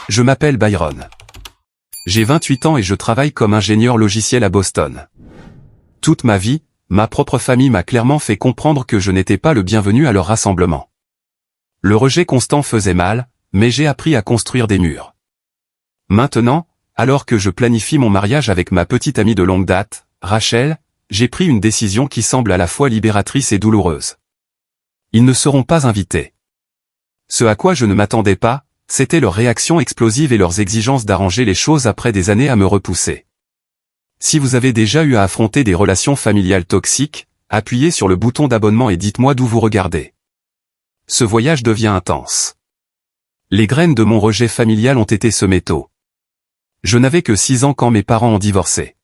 Je m'appelle Byron. J'ai 28 ans et je travaille comme ingénieur logiciel à Boston. Toute ma vie, ma propre famille m'a clairement fait comprendre que je n'étais pas le bienvenu à leur rassemblement. Le rejet constant faisait mal, mais j'ai appris à construire des murs. Maintenant, alors que je planifie mon mariage avec ma petite amie de longue date, Rachel, j'ai pris une décision qui semble à la fois libératrice et douloureuse. Ils ne seront pas invités. Ce à quoi je ne m'attendais pas, c'était leur réaction explosive et leurs exigences d'arranger les choses après des années à me repousser. Si vous avez déjà eu à affronter des relations familiales toxiques, appuyez sur le bouton d'abonnement et dites-moi d'où vous regardez. Ce voyage devient intense. Les graines de mon rejet familial ont été semées tôt. Je n'avais que 6 ans quand mes parents ont divorcé.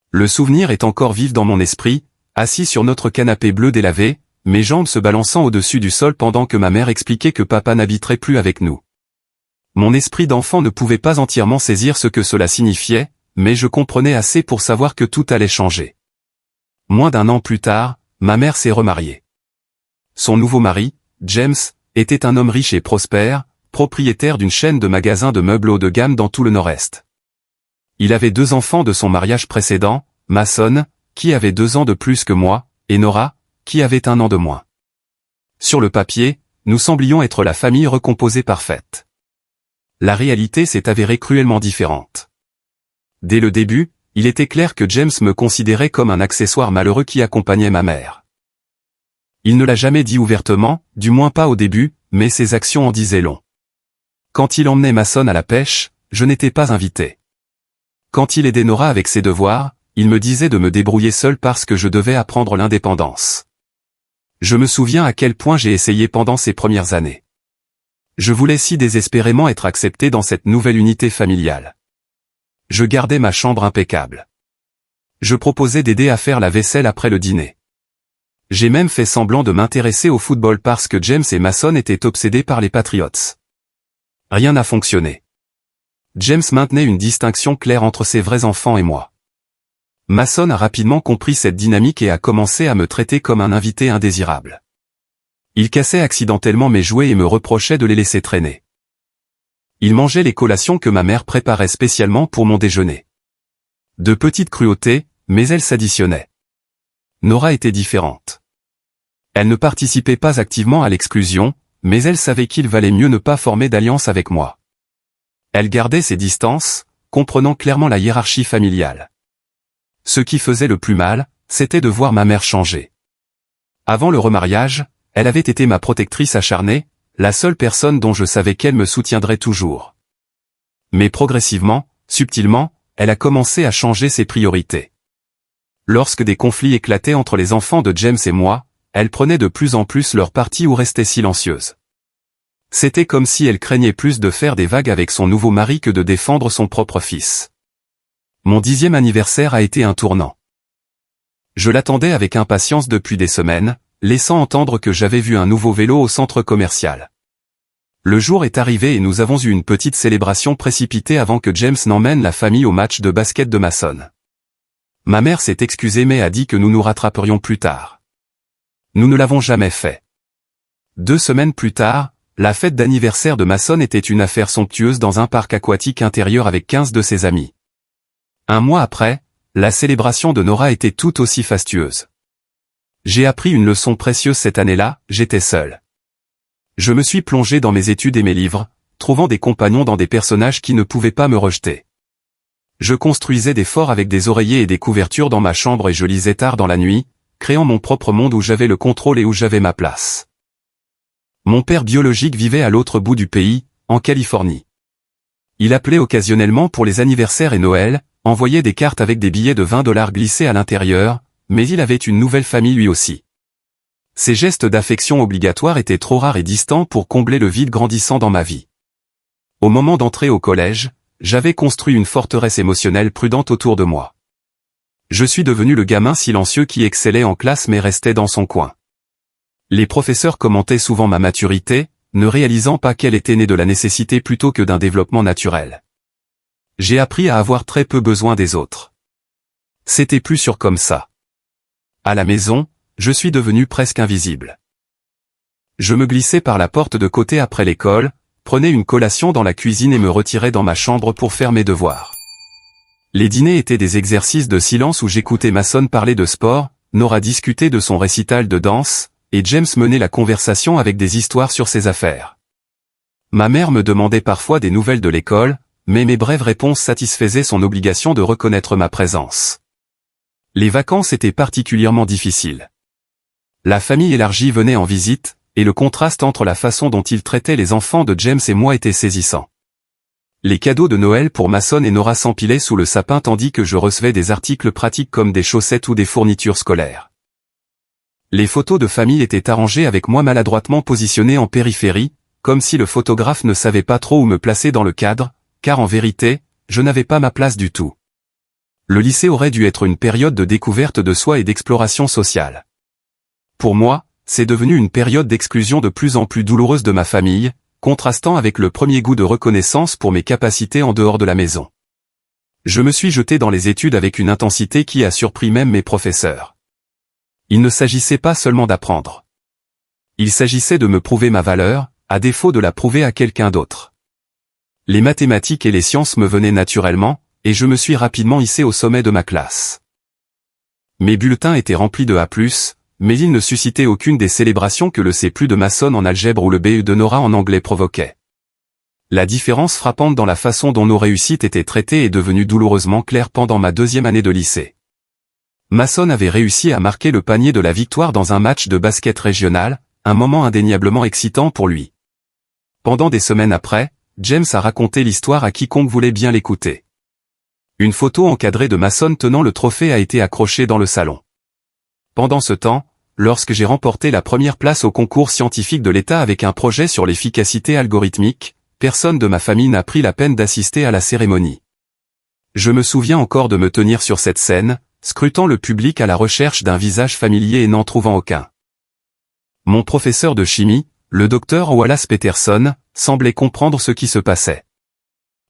Le souvenir est encore vif dans mon esprit, assis sur notre canapé bleu délavé, mes jambes se balançant au-dessus du sol pendant que ma mère expliquait que papa n'habiterait plus avec nous. Mon esprit d'enfant ne pouvait pas entièrement saisir ce que cela signifiait, mais je comprenais assez pour savoir que tout allait changer. Moins d'1 an plus tard, ma mère s'est remariée. Son nouveau mari, James, était un homme riche et prospère, propriétaire d'une chaîne de magasins de meubles haut de gamme dans tout le Nord-Est. Il avait 2 enfants de son mariage précédent, Mason, qui avait 2 ans de plus que moi, et Nora, qui avait 1 an de moins. Sur le papier, nous semblions être la famille recomposée parfaite. La réalité s'est avérée cruellement différente. Dès le début, il était clair que James me considérait comme un accessoire malheureux qui accompagnait ma mère. Il ne l'a jamais dit ouvertement, du moins pas au début, mais ses actions en disaient long. Quand il emmenait Mason à la pêche, je n'étais pas invité. Quand il aidait Nora avec ses devoirs, il me disait de me débrouiller seul parce que je devais apprendre l'indépendance. Je me souviens à quel point j'ai essayé pendant ces premières années. Je voulais si désespérément être accepté dans cette nouvelle unité familiale. Je gardais ma chambre impeccable. Je proposais d'aider à faire la vaisselle après le dîner. J'ai même fait semblant de m'intéresser au football parce que James et Mason étaient obsédés par les Patriots. Rien n'a fonctionné. James maintenait une distinction claire entre ses vrais enfants et moi. Mason a rapidement compris cette dynamique et a commencé à me traiter comme un invité indésirable. Il cassait accidentellement mes jouets et me reprochait de les laisser traîner. Il mangeait les collations que ma mère préparait spécialement pour mon déjeuner. De petites cruautés, mais elles s'additionnaient. Nora était différente. Elle ne participait pas activement à l'exclusion, mais elle savait qu'il valait mieux ne pas former d'alliance avec moi. Elle gardait ses distances, comprenant clairement la hiérarchie familiale. Ce qui faisait le plus mal, c'était de voir ma mère changer. Avant le remariage, elle avait été ma protectrice acharnée, la seule personne dont je savais qu'elle me soutiendrait toujours. Mais progressivement, subtilement, elle a commencé à changer ses priorités. Lorsque des conflits éclataient entre les enfants de James et moi, elle prenait de plus en plus leur parti ou restait silencieuse. C'était comme si elle craignait plus de faire des vagues avec son nouveau mari que de défendre son propre fils. Mon 10e anniversaire a été un tournant. Je l'attendais avec impatience depuis des semaines, laissant entendre que j'avais vu un nouveau vélo au centre commercial. Le jour est arrivé et nous avons eu une petite célébration précipitée avant que James n'emmène la famille au match de basket de Mason. Ma mère s'est excusée mais a dit que nous nous rattraperions plus tard. Nous ne l'avons jamais fait. 2 semaines plus tard, la fête d'anniversaire de Mason était une affaire somptueuse dans un parc aquatique intérieur avec 15 de ses amis. 1 mois après, la célébration de Nora était tout aussi fastueuse. J'ai appris une leçon précieuse cette année-là, j'étais seul. Je me suis plongé dans mes études et mes livres, trouvant des compagnons dans des personnages qui ne pouvaient pas me rejeter. Je construisais des forts avec des oreillers et des couvertures dans ma chambre et je lisais tard dans la nuit, créant mon propre monde où j'avais le contrôle et où j'avais ma place. Mon père biologique vivait à l'autre bout du pays, en Californie. Il appelait occasionnellement pour les anniversaires et Noël, envoyait des cartes avec des billets de $20 glissés à l'intérieur, mais il avait une nouvelle famille lui aussi. Ces gestes d'affection obligatoires étaient trop rares et distants pour combler le vide grandissant dans ma vie. Au moment d'entrer au collège, j'avais construit une forteresse émotionnelle prudente autour de moi. Je suis devenu le gamin silencieux qui excellait en classe mais restait dans son coin. Les professeurs commentaient souvent ma maturité, ne réalisant pas qu'elle était née de la nécessité plutôt que d'un développement naturel. J'ai appris à avoir très peu besoin des autres. C'était plus sûr comme ça. À la maison, je suis devenu presque invisible. Je me glissais par la porte de côté après l'école, prenais une collation dans la cuisine et me retirais dans ma chambre pour faire mes devoirs. Les dîners étaient des exercices de silence où j'écoutais Mason parler de sport, Nora discuter de son récital de danse, et James menait la conversation avec des histoires sur ses affaires. Ma mère me demandait parfois des nouvelles de l'école, mais mes brèves réponses satisfaisaient son obligation de reconnaître ma présence. Les vacances étaient particulièrement difficiles. La famille élargie venait en visite, et le contraste entre la façon dont ils traitaient les enfants de James et moi était saisissant. Les cadeaux de Noël pour Mason et Nora s'empilaient sous le sapin tandis que je recevais des articles pratiques comme des chaussettes ou des fournitures scolaires. Les photos de famille étaient arrangées avec moi maladroitement positionnées en périphérie, comme si le photographe ne savait pas trop où me placer dans le cadre, car en vérité, je n'avais pas ma place du tout. Le lycée aurait dû être une période de découverte de soi et d'exploration sociale. Pour moi, c'est devenu une période d'exclusion de plus en plus douloureuse de ma famille, contrastant avec le premier goût de reconnaissance pour mes capacités en dehors de la maison. Je me suis jeté dans les études avec une intensité qui a surpris même mes professeurs. Il ne s'agissait pas seulement d'apprendre. Il s'agissait de me prouver ma valeur, à défaut de la prouver à quelqu'un d'autre. Les mathématiques et les sciences me venaient naturellement, et je me suis rapidement hissé au sommet de ma classe. Mes bulletins étaient remplis de A+, mais ils ne suscitaient aucune des célébrations que le C+ de Mason en algèbre ou le BE de Nora en anglais provoquait. La différence frappante dans la façon dont nos réussites étaient traitées est devenue douloureusement claire pendant ma deuxième année de lycée. Mason avait réussi à marquer le panier de la victoire dans un match de basket régional, un moment indéniablement excitant pour lui. Pendant des semaines après, James a raconté l'histoire à quiconque voulait bien l'écouter. Une photo encadrée de Mason tenant le trophée a été accrochée dans le salon. Pendant ce temps, lorsque j'ai remporté la première place au concours scientifique de l'État avec un projet sur l'efficacité algorithmique, personne de ma famille n'a pris la peine d'assister à la cérémonie. Je me souviens encore de me tenir sur cette scène, scrutant le public à la recherche d'un visage familier et n'en trouvant aucun. Mon professeur de chimie, le docteur Wallace Peterson, semblait comprendre ce qui se passait.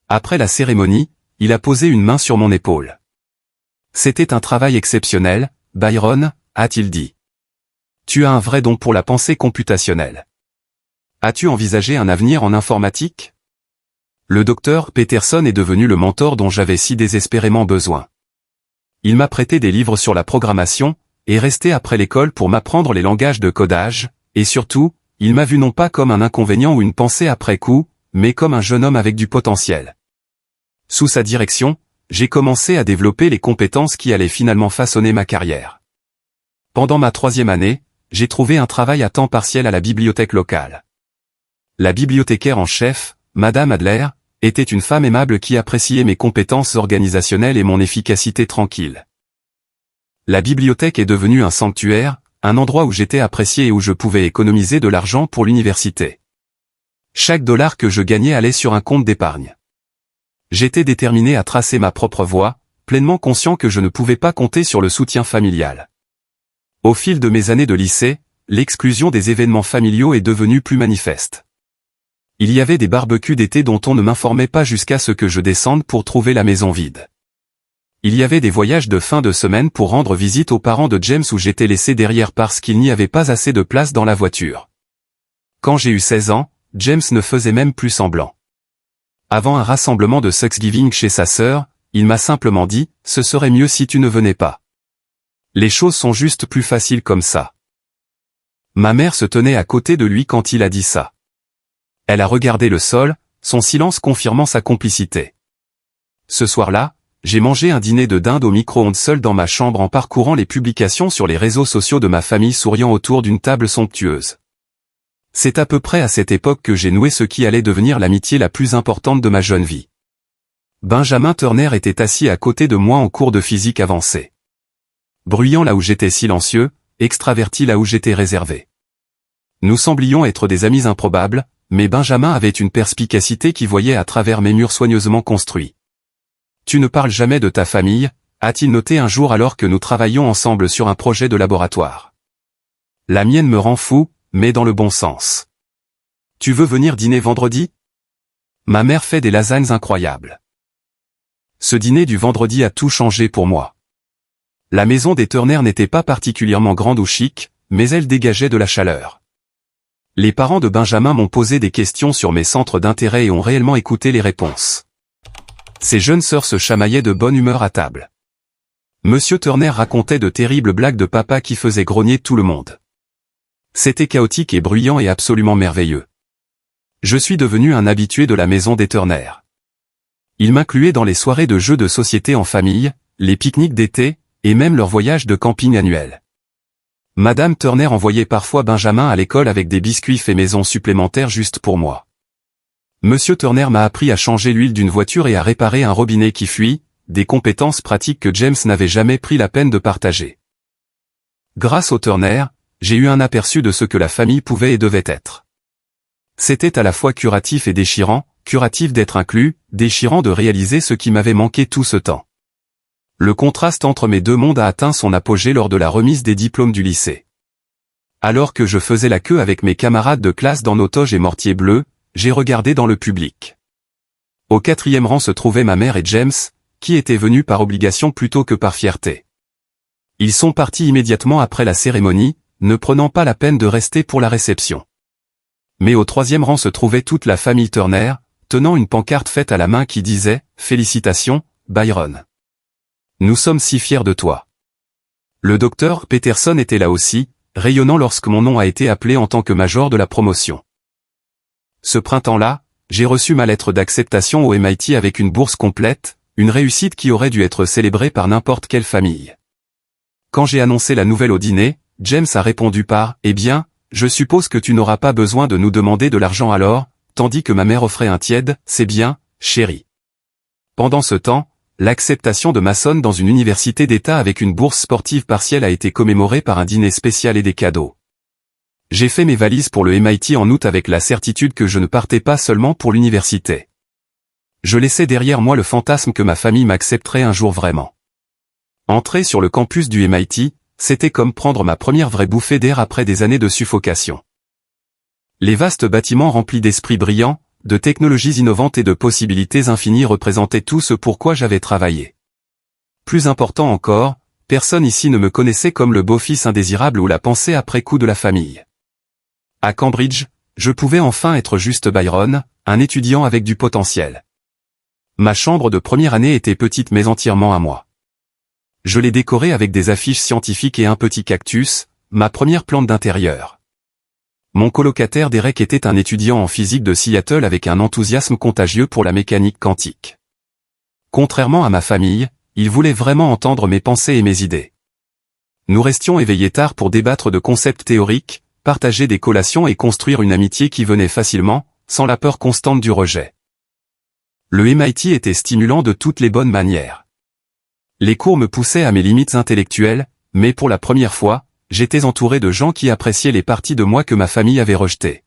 Après la cérémonie, il a posé une main sur mon épaule. « C'était un travail exceptionnel, Byron », a-t-il dit. « Tu as un vrai don pour la pensée computationnelle. As-tu envisagé un avenir en informatique ?» Le docteur Peterson est devenu le mentor dont j'avais si désespérément besoin. Il m'a prêté des livres sur la programmation, et resté après l'école pour m'apprendre les langages de codage, et surtout, il m'a vu non pas comme un inconvénient ou une pensée après coup, mais comme un jeune homme avec du potentiel. Sous sa direction, j'ai commencé à développer les compétences qui allaient finalement façonner ma carrière. Pendant ma troisième année, j'ai trouvé un travail à temps partiel à la bibliothèque locale. La bibliothécaire en chef, Madame Adler, était une femme aimable qui appréciait mes compétences organisationnelles et mon efficacité tranquille. La bibliothèque est devenue un sanctuaire, un endroit où j'étais apprécié et où je pouvais économiser de l'argent pour l'université. Chaque dollar que je gagnais allait sur un compte d'épargne. J'étais déterminé à tracer ma propre voie, pleinement conscient que je ne pouvais pas compter sur le soutien familial. Au fil de mes années de lycée, l'exclusion des événements familiaux est devenue plus manifeste. Il y avait des barbecues d'été dont on ne m'informait pas jusqu'à ce que je descende pour trouver la maison vide. Il y avait des voyages de fin de semaine pour rendre visite aux parents de James où j'étais laissé derrière parce qu'il n'y avait pas assez de place dans la voiture. Quand j'ai eu 16 ans, James ne faisait même plus semblant. Avant un rassemblement de Thanksgiving chez sa sœur, il m'a simplement dit « Ce serait mieux si tu ne venais pas. Les choses sont juste plus faciles comme ça. » Ma mère se tenait à côté de lui quand il a dit ça. Elle a regardé le sol, son silence confirmant sa complicité. Ce soir-là, j'ai mangé un dîner de dinde au micro-ondes seul dans ma chambre en parcourant les publications sur les réseaux sociaux de ma famille souriant autour d'une table somptueuse. C'est à peu près à cette époque que j'ai noué ce qui allait devenir l'amitié la plus importante de ma jeune vie. Benjamin Turner était assis à côté de moi en cours de physique avancée. Bruyant là où j'étais silencieux, extraverti là où j'étais réservé. Nous semblions être des amis improbables, mais Benjamin avait une perspicacité qui voyait à travers mes murs soigneusement construits. « Tu ne parles jamais de ta famille », a-t-il noté un jour alors que nous travaillions ensemble sur un projet de laboratoire. « La mienne me rend fou, mais dans le bon sens. Tu veux venir dîner vendredi ? Ma mère fait des lasagnes incroyables. » Ce dîner du vendredi a tout changé pour moi. La maison des Turner n'était pas particulièrement grande ou chic, mais elle dégageait de la chaleur. Les parents de Benjamin m'ont posé des questions sur mes centres d'intérêt et ont réellement écouté les réponses. Ses jeunes sœurs se chamaillaient de bonne humeur à table. Monsieur Turner racontait de terribles blagues de papa qui faisaient grogner tout le monde. C'était chaotique et bruyant et absolument merveilleux. Je suis devenu un habitué de la maison des Turner. Ils m'incluaient dans les soirées de jeux de société en famille, les pique-niques d'été, et même leurs voyages de camping annuels. Madame Turner envoyait parfois Benjamin à l'école avec des biscuits faits maison supplémentaires juste pour moi. Monsieur Turner m'a appris à changer l'huile d'une voiture et à réparer un robinet qui fuit, des compétences pratiques que James n'avait jamais pris la peine de partager. Grâce aux Turner, j'ai eu un aperçu de ce que la famille pouvait et devait être. C'était à la fois curatif et déchirant, curatif d'être inclus, déchirant de réaliser ce qui m'avait manqué tout ce temps. Le contraste entre mes deux mondes a atteint son apogée lors de la remise des diplômes du lycée. Alors que je faisais la queue avec mes camarades de classe dans nos toges et mortiers bleus, j'ai regardé dans le public. Au 4e rang se trouvaient ma mère et James, qui étaient venus par obligation plutôt que par fierté. Ils sont partis immédiatement après la cérémonie, ne prenant pas la peine de rester pour la réception. Mais au 3e rang se trouvait toute la famille Turner, tenant une pancarte faite à la main qui disait « Félicitations, Byron. Nous sommes si fiers de toi ». Le docteur Peterson était là aussi, rayonnant lorsque mon nom a été appelé en tant que major de la promotion. Ce printemps-là, j'ai reçu ma lettre d'acceptation au MIT avec une bourse complète, une réussite qui aurait dû être célébrée par n'importe quelle famille. Quand j'ai annoncé la nouvelle au dîner, James a répondu par « Eh bien, je suppose que tu n'auras pas besoin de nous demander de l'argent alors », tandis que ma mère offrait un tiède « C'est bien, chérie ». Pendant ce temps, l'acceptation de Mason dans une université d'État avec une bourse sportive partielle a été commémorée par un dîner spécial et des cadeaux. J'ai fait mes valises pour le MIT en août avec la certitude que je ne partais pas seulement pour l'université. Je laissais derrière moi le fantasme que ma famille m'accepterait un jour vraiment. Entrer sur le campus du MIT, c'était comme prendre ma première vraie bouffée d'air après des années de suffocation. Les vastes bâtiments remplis d'esprits brillants, de technologies innovantes et de possibilités infinies représentaient tout ce pourquoi j'avais travaillé. Plus important encore, personne ici ne me connaissait comme le beau-fils indésirable ou la pensée après coup de la famille. À Cambridge, je pouvais enfin être juste Byron, un étudiant avec du potentiel. Ma chambre de première année était petite mais entièrement à moi. Je l'ai décorée avec des affiches scientifiques et un petit cactus, ma première plante d'intérieur. Mon colocataire Derek était un étudiant en physique de Seattle avec un enthousiasme contagieux pour la mécanique quantique. Contrairement à ma famille, il voulait vraiment entendre mes pensées et mes idées. Nous restions éveillés tard pour débattre de concepts théoriques, partager des collations et construire une amitié qui venait facilement, sans la peur constante du rejet. Le MIT était stimulant de toutes les bonnes manières. Les cours me poussaient à mes limites intellectuelles, mais pour la première fois, j'étais entouré de gens qui appréciaient les parties de moi que ma famille avait rejetées.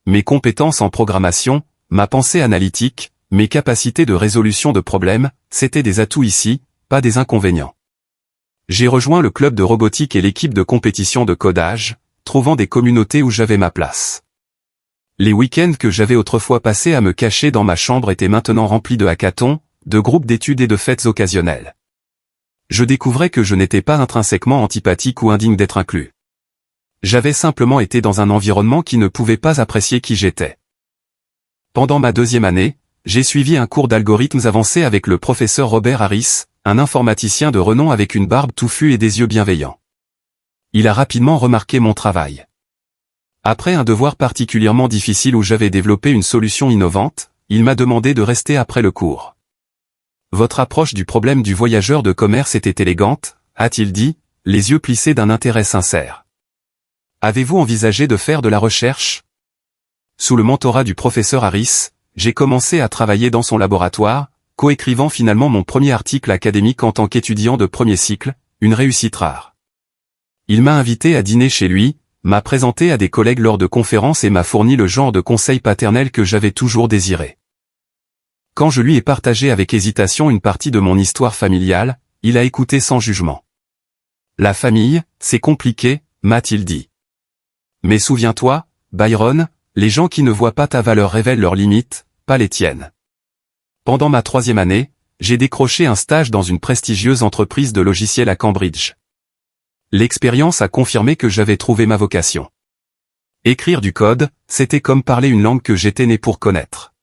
Mes compétences en programmation, ma pensée analytique, mes capacités de résolution de problèmes, c'étaient des atouts ici, pas des inconvénients. J'ai rejoint le club de robotique et l'équipe de compétition de codage, trouvant des communautés où j'avais ma place. Les week-ends que j'avais autrefois passés à me cacher dans ma chambre étaient maintenant remplis de hackathons, de groupes d'études et de fêtes occasionnelles. Je découvrais que je n'étais pas intrinsèquement antipathique ou indigne d'être inclus. J'avais simplement été dans un environnement qui ne pouvait pas apprécier qui j'étais. Pendant ma 2e année, j'ai suivi un cours d'algorithmes avancés avec le professeur Robert Harris, un informaticien de renom avec une barbe touffue et des yeux bienveillants. Il a rapidement remarqué mon travail. Après un devoir particulièrement difficile où j'avais développé une solution innovante, il m'a demandé de rester après le cours. Votre approche du problème du voyageur de commerce était élégante, a-t-il dit, les yeux plissés d'un intérêt sincère. Avez-vous envisagé de faire de la recherche? Sous le mentorat du professeur Harris, j'ai commencé à travailler dans son laboratoire, coécrivant finalement mon premier article académique en tant qu'étudiant de premier cycle, une réussite rare. Il m'a invité à dîner chez lui, m'a présenté à des collègues lors de conférences et m'a fourni le genre de conseil paternel que j'avais toujours désiré. Quand je lui ai partagé avec hésitation une partie de mon histoire familiale, il a écouté sans jugement. La famille, c'est compliqué, m'a-t-il dit. Mais souviens-toi, Byron, les gens qui ne voient pas ta valeur révèlent leurs limites, pas les tiennes. Pendant ma 3e année, j'ai décroché un stage dans une prestigieuse entreprise de logiciels à Cambridge. L'expérience a confirmé que j'avais trouvé ma vocation. Écrire du code, c'était comme parler une langue que j'étais né pour connaître.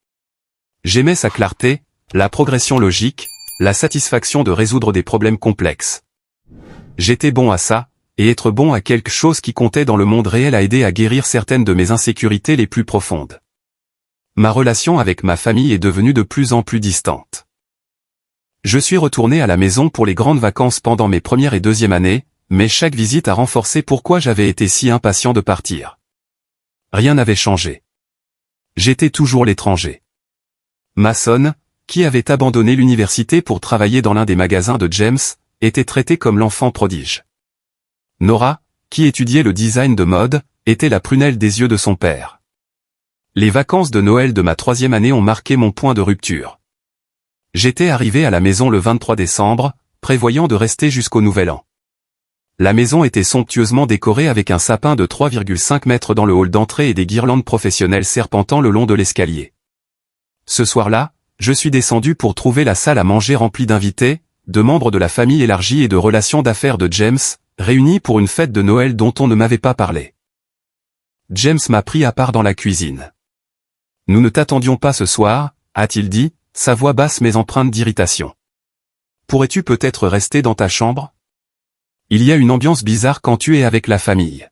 J'aimais sa clarté, la progression logique, la satisfaction de résoudre des problèmes complexes. J'étais bon à ça, et être bon à quelque chose qui comptait dans le monde réel a aidé à guérir certaines de mes insécurités les plus profondes. Ma relation avec ma famille est devenue de plus en plus distante. Je suis retourné à la maison pour les grandes vacances pendant mes premières et deuxième années, mais chaque visite a renforcé pourquoi j'avais été si impatient de partir. Rien n'avait changé. J'étais toujours l'étranger. Mason, qui avait abandonné l'université pour travailler dans l'un des magasins de James, était traité comme l'enfant prodige. Nora, qui étudiait le design de mode, était la prunelle des yeux de son père. Les vacances de Noël de ma troisième année ont marqué mon point de rupture. J'étais arrivé à la maison le 23 décembre, prévoyant de rester jusqu'au Nouvel An. La maison était somptueusement décorée avec un sapin de 3,5 mètres dans le hall d'entrée et des guirlandes professionnelles serpentant le long de l'escalier. Ce soir-là, je suis descendu pour trouver la salle à manger remplie d'invités, de membres de la famille élargie et de relations d'affaires de James, réunis pour une fête de Noël dont on ne m'avait pas parlé. James m'a pris à part dans la cuisine. « Nous ne t'attendions pas ce soir », a-t-il dit, sa voix basse mais empreinte d'irritation. « Pourrais-tu peut-être rester dans ta chambre ? Il y a une ambiance bizarre quand tu es avec la famille. »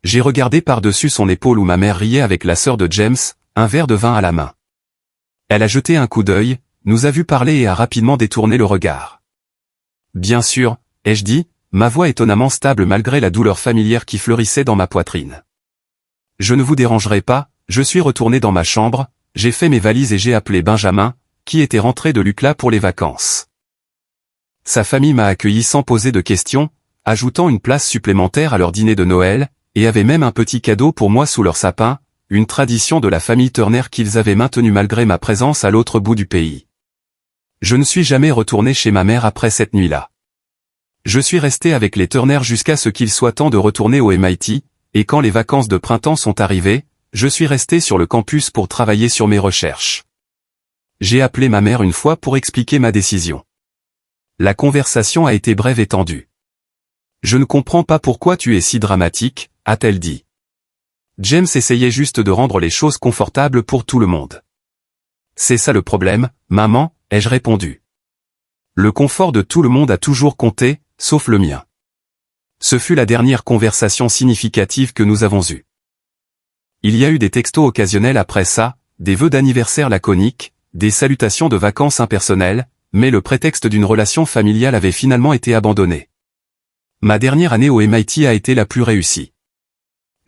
J'ai regardé par-dessus son épaule où ma mère riait avec la sœur de James, un verre de vin à la main. Elle a jeté un coup d'œil, nous a vu parler et a rapidement détourné le regard. « Bien sûr », ai-je dit, ma voix étonnamment stable malgré la douleur familière qui fleurissait dans ma poitrine. « Je ne vous dérangerai pas, je suis retourné dans ma chambre, j'ai fait mes valises et j'ai appelé Benjamin, qui était rentré de l'UCLA pour les vacances. » Sa famille m'a accueilli sans poser de questions, ajoutant une place supplémentaire à leur dîner de Noël, et avait même un petit cadeau pour moi sous leur sapin, une tradition de la famille Turner qu'ils avaient maintenue malgré ma présence à l'autre bout du pays. Je ne suis jamais retourné chez ma mère après cette nuit-là. Je suis resté avec les Turner jusqu'à ce qu'il soit temps de retourner au MIT, et quand les vacances de printemps sont arrivées, je suis resté sur le campus pour travailler sur mes recherches. J'ai appelé ma mère une fois pour expliquer ma décision. La conversation a été brève et tendue. « Je ne comprends pas pourquoi tu es si dramatique », a-t-elle dit. James essayait juste de rendre les choses confortables pour tout le monde. « C'est ça le problème, maman », ai-je répondu. Le confort de tout le monde a toujours compté, sauf le mien. Ce fut la dernière conversation significative que nous avons eue. Il y a eu des textos occasionnels après ça, des vœux d'anniversaire laconiques, des salutations de vacances impersonnelles, mais le prétexte d'une relation familiale avait finalement été abandonné. Ma dernière année au MIT a été la plus réussie.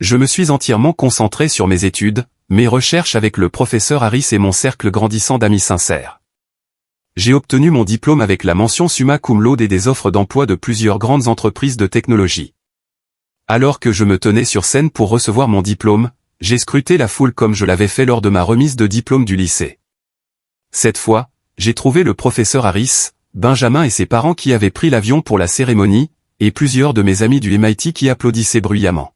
Je me suis entièrement concentré sur mes études, mes recherches avec le professeur Harris et mon cercle grandissant d'amis sincères. J'ai obtenu mon diplôme avec la mention summa cum laude et des offres d'emploi de plusieurs grandes entreprises de technologie. Alors que je me tenais sur scène pour recevoir mon diplôme, j'ai scruté la foule comme je l'avais fait lors de ma remise de diplôme du lycée. Cette fois, j'ai trouvé le professeur Harris, Benjamin et ses parents qui avaient pris l'avion pour la cérémonie, et plusieurs de mes amis du MIT qui applaudissaient bruyamment.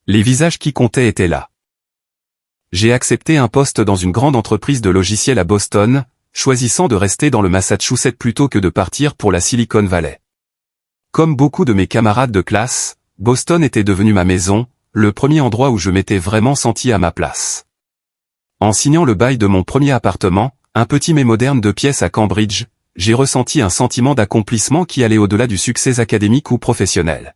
Les visages qui comptaient étaient là. J'ai accepté un poste dans une grande entreprise de logiciels à Boston, choisissant de rester dans le Massachusetts plutôt que de partir pour la Silicon Valley. Comme beaucoup de mes camarades de classe, Boston était devenu ma maison, le premier endroit où je m'étais vraiment senti à ma place. En signant le bail de mon premier appartement, un petit mais moderne 2 pièces à Cambridge, j'ai ressenti un sentiment d'accomplissement qui allait au-delà du succès académique ou professionnel.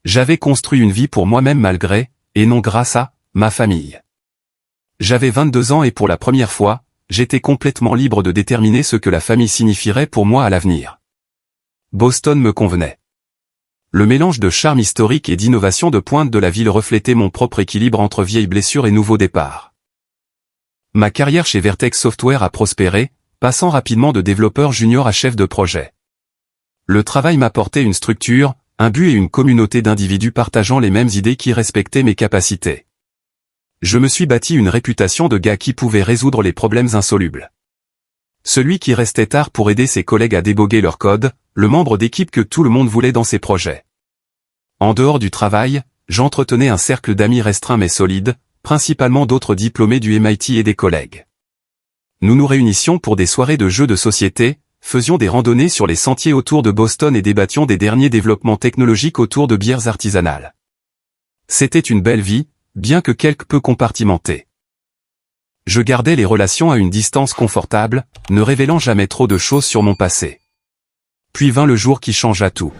J'avais construit une vie pour moi-même malgré, et non grâce à, ma famille. J'avais 22 ans et pour la première fois, j'étais complètement libre de déterminer ce que la famille signifierait pour moi à l'avenir. Boston me convenait. Le mélange de charme historique et d'innovation de pointe de la ville reflétait mon propre équilibre entre vieilles blessures et nouveaux départs. Ma carrière chez Vertex Software a prospéré, passant rapidement de développeur junior à chef de projet. Le travail m'apportait une structure, un but et une communauté d'individus partageant les mêmes idées qui respectaient mes capacités. Je me suis bâti une réputation de gars qui pouvait résoudre les problèmes insolubles. Celui qui restait tard pour aider ses collègues à déboguer leur code, le membre d'équipe que tout le monde voulait dans ses projets. En dehors du travail, j'entretenais un cercle d'amis restreint mais solide, principalement d'autres diplômés du MIT et des collègues. Nous nous réunissions pour des soirées de jeux de société, faisions des randonnées sur les sentiers autour de Boston et débattions des derniers développements technologiques autour de bières artisanales. C'était une belle vie, bien que quelque peu compartimentée. Je gardais les relations à une distance confortable, ne révélant jamais trop de choses sur mon passé. Puis vint le jour qui changea tout.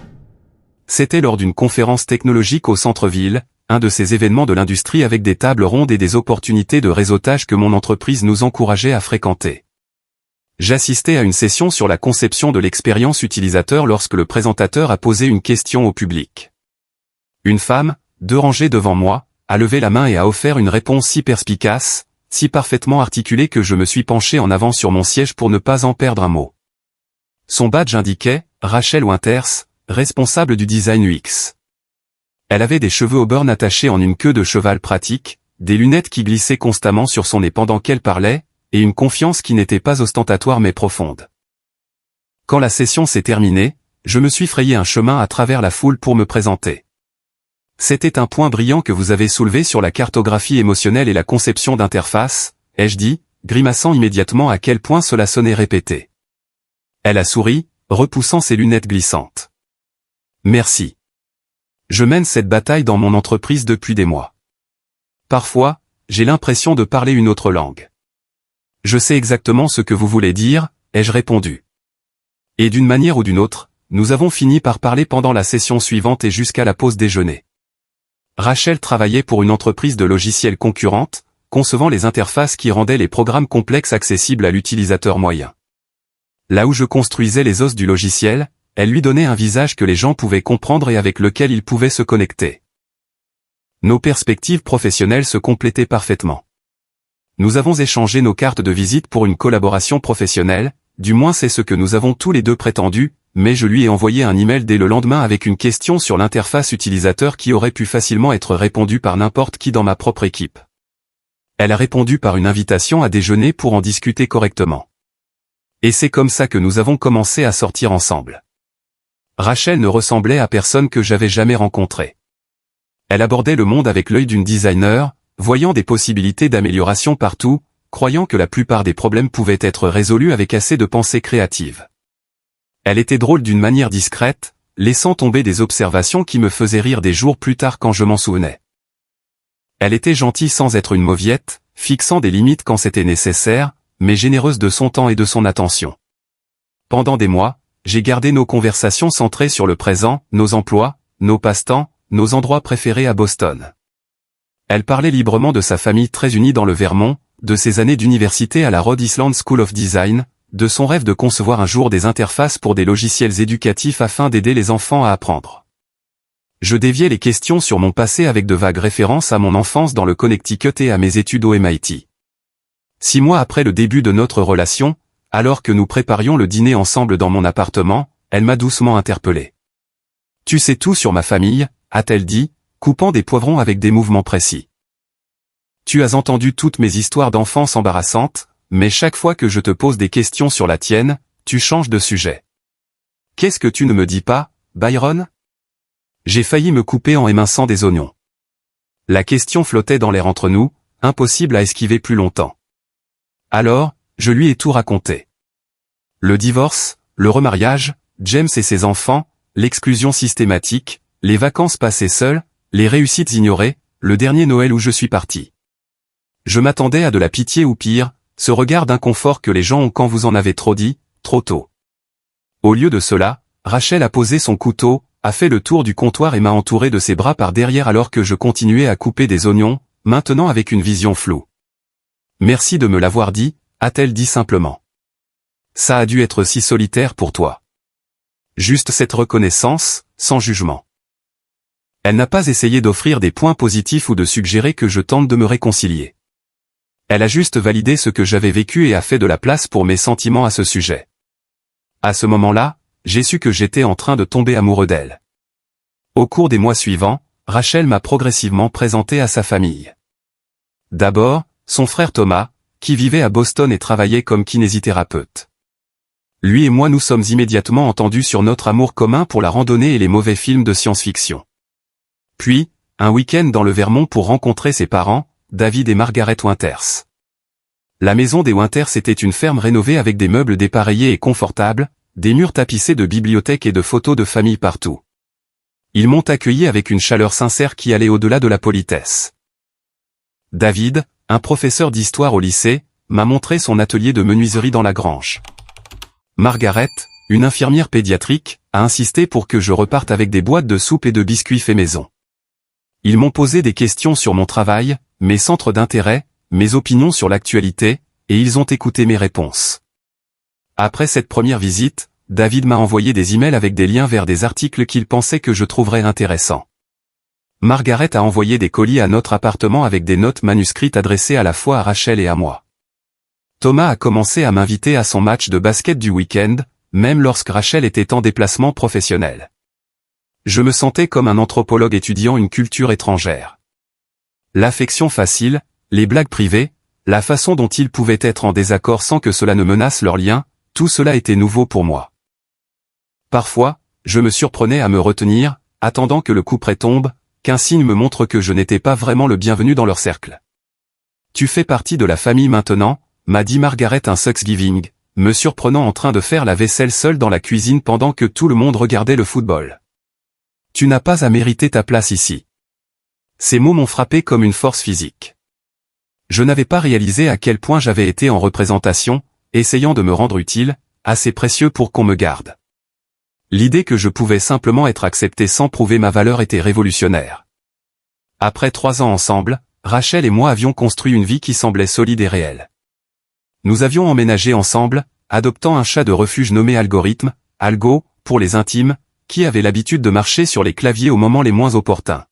C'était lors d'une conférence technologique au centre-ville, un de ces événements de l'industrie avec des tables rondes et des opportunités de réseautage que mon entreprise nous encourageait à fréquenter. J'assistais à une session sur la conception de l'expérience utilisateur lorsque le présentateur a posé une question au public. Une femme, 2 rangées devant moi, a levé la main et a offert une réponse si perspicace, si parfaitement articulée que je me suis penché en avant sur mon siège pour ne pas en perdre un mot. Son badge indiquait « Rachel Winters, responsable du design UX ». Elle avait des cheveux au burn attachés en une queue de cheval pratique, des lunettes qui glissaient constamment sur son nez pendant qu'elle parlait, et une confiance qui n'était pas ostentatoire mais profonde. Quand la session s'est terminée, je me suis frayé un chemin à travers la foule pour me présenter. C'était un point brillant que vous avez soulevé sur la cartographie émotionnelle et la conception d'interface, ai-je dit, grimaçant immédiatement à quel point cela sonnait répété. Elle a souri, repoussant ses lunettes glissantes. Merci. Je mène cette bataille dans mon entreprise depuis des mois. Parfois, j'ai l'impression de parler une autre langue. Je sais exactement ce que vous voulez dire, ai-je répondu. Et d'une manière ou d'une autre, nous avons fini par parler pendant la session suivante et jusqu'à la pause déjeuner. Rachel travaillait pour une entreprise de logiciels concurrente, concevant les interfaces qui rendaient les programmes complexes accessibles à l'utilisateur moyen. Là où je construisais les os du logiciel, elle lui donnait un visage que les gens pouvaient comprendre et avec lequel ils pouvaient se connecter. Nos perspectives professionnelles se complétaient parfaitement. Nous avons échangé nos cartes de visite pour une collaboration professionnelle, du moins c'est ce que nous avons tous les deux prétendu, mais je lui ai envoyé un email dès le lendemain avec une question sur l'interface utilisateur qui aurait pu facilement être répondue par n'importe qui dans ma propre équipe. Elle a répondu par une invitation à déjeuner pour en discuter correctement. Et c'est comme ça que nous avons commencé à sortir ensemble. Rachel ne ressemblait à personne que j'avais jamais rencontré. Elle abordait le monde avec l'œil d'une designer, voyant des possibilités d'amélioration partout, croyant que la plupart des problèmes pouvaient être résolus avec assez de pensée créative. Elle était drôle d'une manière discrète, laissant tomber des observations qui me faisaient rire des jours plus tard quand je m'en souvenais. Elle était gentille sans être une mauviette, fixant des limites quand c'était nécessaire, mais généreuse de son temps et de son attention. Pendant des mois, j'ai gardé nos conversations centrées sur le présent, nos emplois, nos passe-temps, nos endroits préférés à Boston. Elle parlait librement de sa famille très unie dans le Vermont, de ses années d'université à la Rhode Island School of Design, de son rêve de concevoir un jour des interfaces pour des logiciels éducatifs afin d'aider les enfants à apprendre. Je déviais les questions sur mon passé avec de vagues références à mon enfance dans le Connecticut et à mes études au MIT. 6 mois après le début de notre relation, alors que nous préparions le dîner ensemble dans mon appartement, elle m'a doucement interpellé. « Tu sais tout sur ma famille », a-t-elle dit, coupant des poivrons avec des mouvements précis. « Tu as entendu toutes mes histoires d'enfance embarrassantes, mais chaque fois que je te pose des questions sur la tienne, tu changes de sujet. Qu'est-ce que tu ne me dis pas, Byron ? » J'ai failli me couper en éminçant des oignons. La question flottait dans l'air entre nous, impossible à esquiver plus longtemps. Alors, je lui ai tout raconté. Le divorce, le remariage, James et ses enfants, l'exclusion systématique, les vacances passées seules, les réussites ignorées, le dernier Noël où je suis parti. Je m'attendais à de la pitié ou pire, ce regard d'inconfort que les gens ont quand vous en avez trop dit, trop tôt. Au lieu de cela, Rachel a posé son couteau, a fait le tour du comptoir et m'a entouré de ses bras par derrière alors que je continuais à couper des oignons, maintenant avec une vision floue. « Merci de me l'avoir dit », a-t-elle dit simplement. « Ça a dû être si solitaire pour toi. » Juste cette reconnaissance, sans jugement. Elle n'a pas essayé d'offrir des points positifs ou de suggérer que je tente de me réconcilier. Elle a juste validé ce que j'avais vécu et a fait de la place pour mes sentiments à ce sujet. À ce moment-là, j'ai su que j'étais en train de tomber amoureux d'elle. Au cours des mois suivants, Rachel m'a progressivement présenté à sa famille. D'abord, son frère Thomas, qui vivait à Boston et travaillait comme kinésithérapeute. Lui et moi nous sommes immédiatement entendus sur notre amour commun pour la randonnée et les mauvais films de science-fiction. Puis, un week-end dans le Vermont pour rencontrer ses parents, David et Margaret Winters. La maison des Winters était une ferme rénovée avec des meubles dépareillés et confortables, des murs tapissés de bibliothèques et de photos de famille partout. Ils m'ont accueilli avec une chaleur sincère qui allait au-delà de la politesse. David, un professeur d'histoire au lycée, m'a montré son atelier de menuiserie dans la grange. Margaret, une infirmière pédiatrique, a insisté pour que je reparte avec des boîtes de soupe et de biscuits faits maison. Ils m'ont posé des questions sur mon travail, mes centres d'intérêt, mes opinions sur l'actualité, et ils ont écouté mes réponses. Après cette première visite, David m'a envoyé des emails avec des liens vers des articles qu'il pensait que je trouverais intéressants. Margaret a envoyé des colis à notre appartement avec des notes manuscrites adressées à la fois à Rachel et à moi. Thomas a commencé à m'inviter à son match de basket du week-end, même lorsque Rachel était en déplacement professionnel. Je me sentais comme un anthropologue étudiant une culture étrangère. L'affection facile, les blagues privées, la façon dont ils pouvaient être en désaccord sans que cela ne menace leur lien, tout cela était nouveau pour moi. Parfois, je me surprenais à me retenir, attendant que le couperet tombe, qu'un signe me montre que je n'étais pas vraiment le bienvenu dans leur cercle. Tu fais partie de la famille maintenant, m'a dit Margaret un Thanksgiving, me surprenant en train de faire la vaisselle seule dans la cuisine pendant que tout le monde regardait le football. Tu n'as pas à mériter ta place ici. Ces mots m'ont frappé comme une force physique. Je n'avais pas réalisé à quel point j'avais été en représentation, essayant de me rendre utile, assez précieux pour qu'on me garde. L'idée que je pouvais simplement être accepté sans prouver ma valeur était révolutionnaire. Après 3 ans ensemble, Rachel et moi avions construit une vie qui semblait solide et réelle. Nous avions emménagé ensemble, adoptant un chat de refuge nommé Algorithme, Algo, pour les intimes, qui avait l'habitude de marcher sur les claviers aux moments les moins opportuns.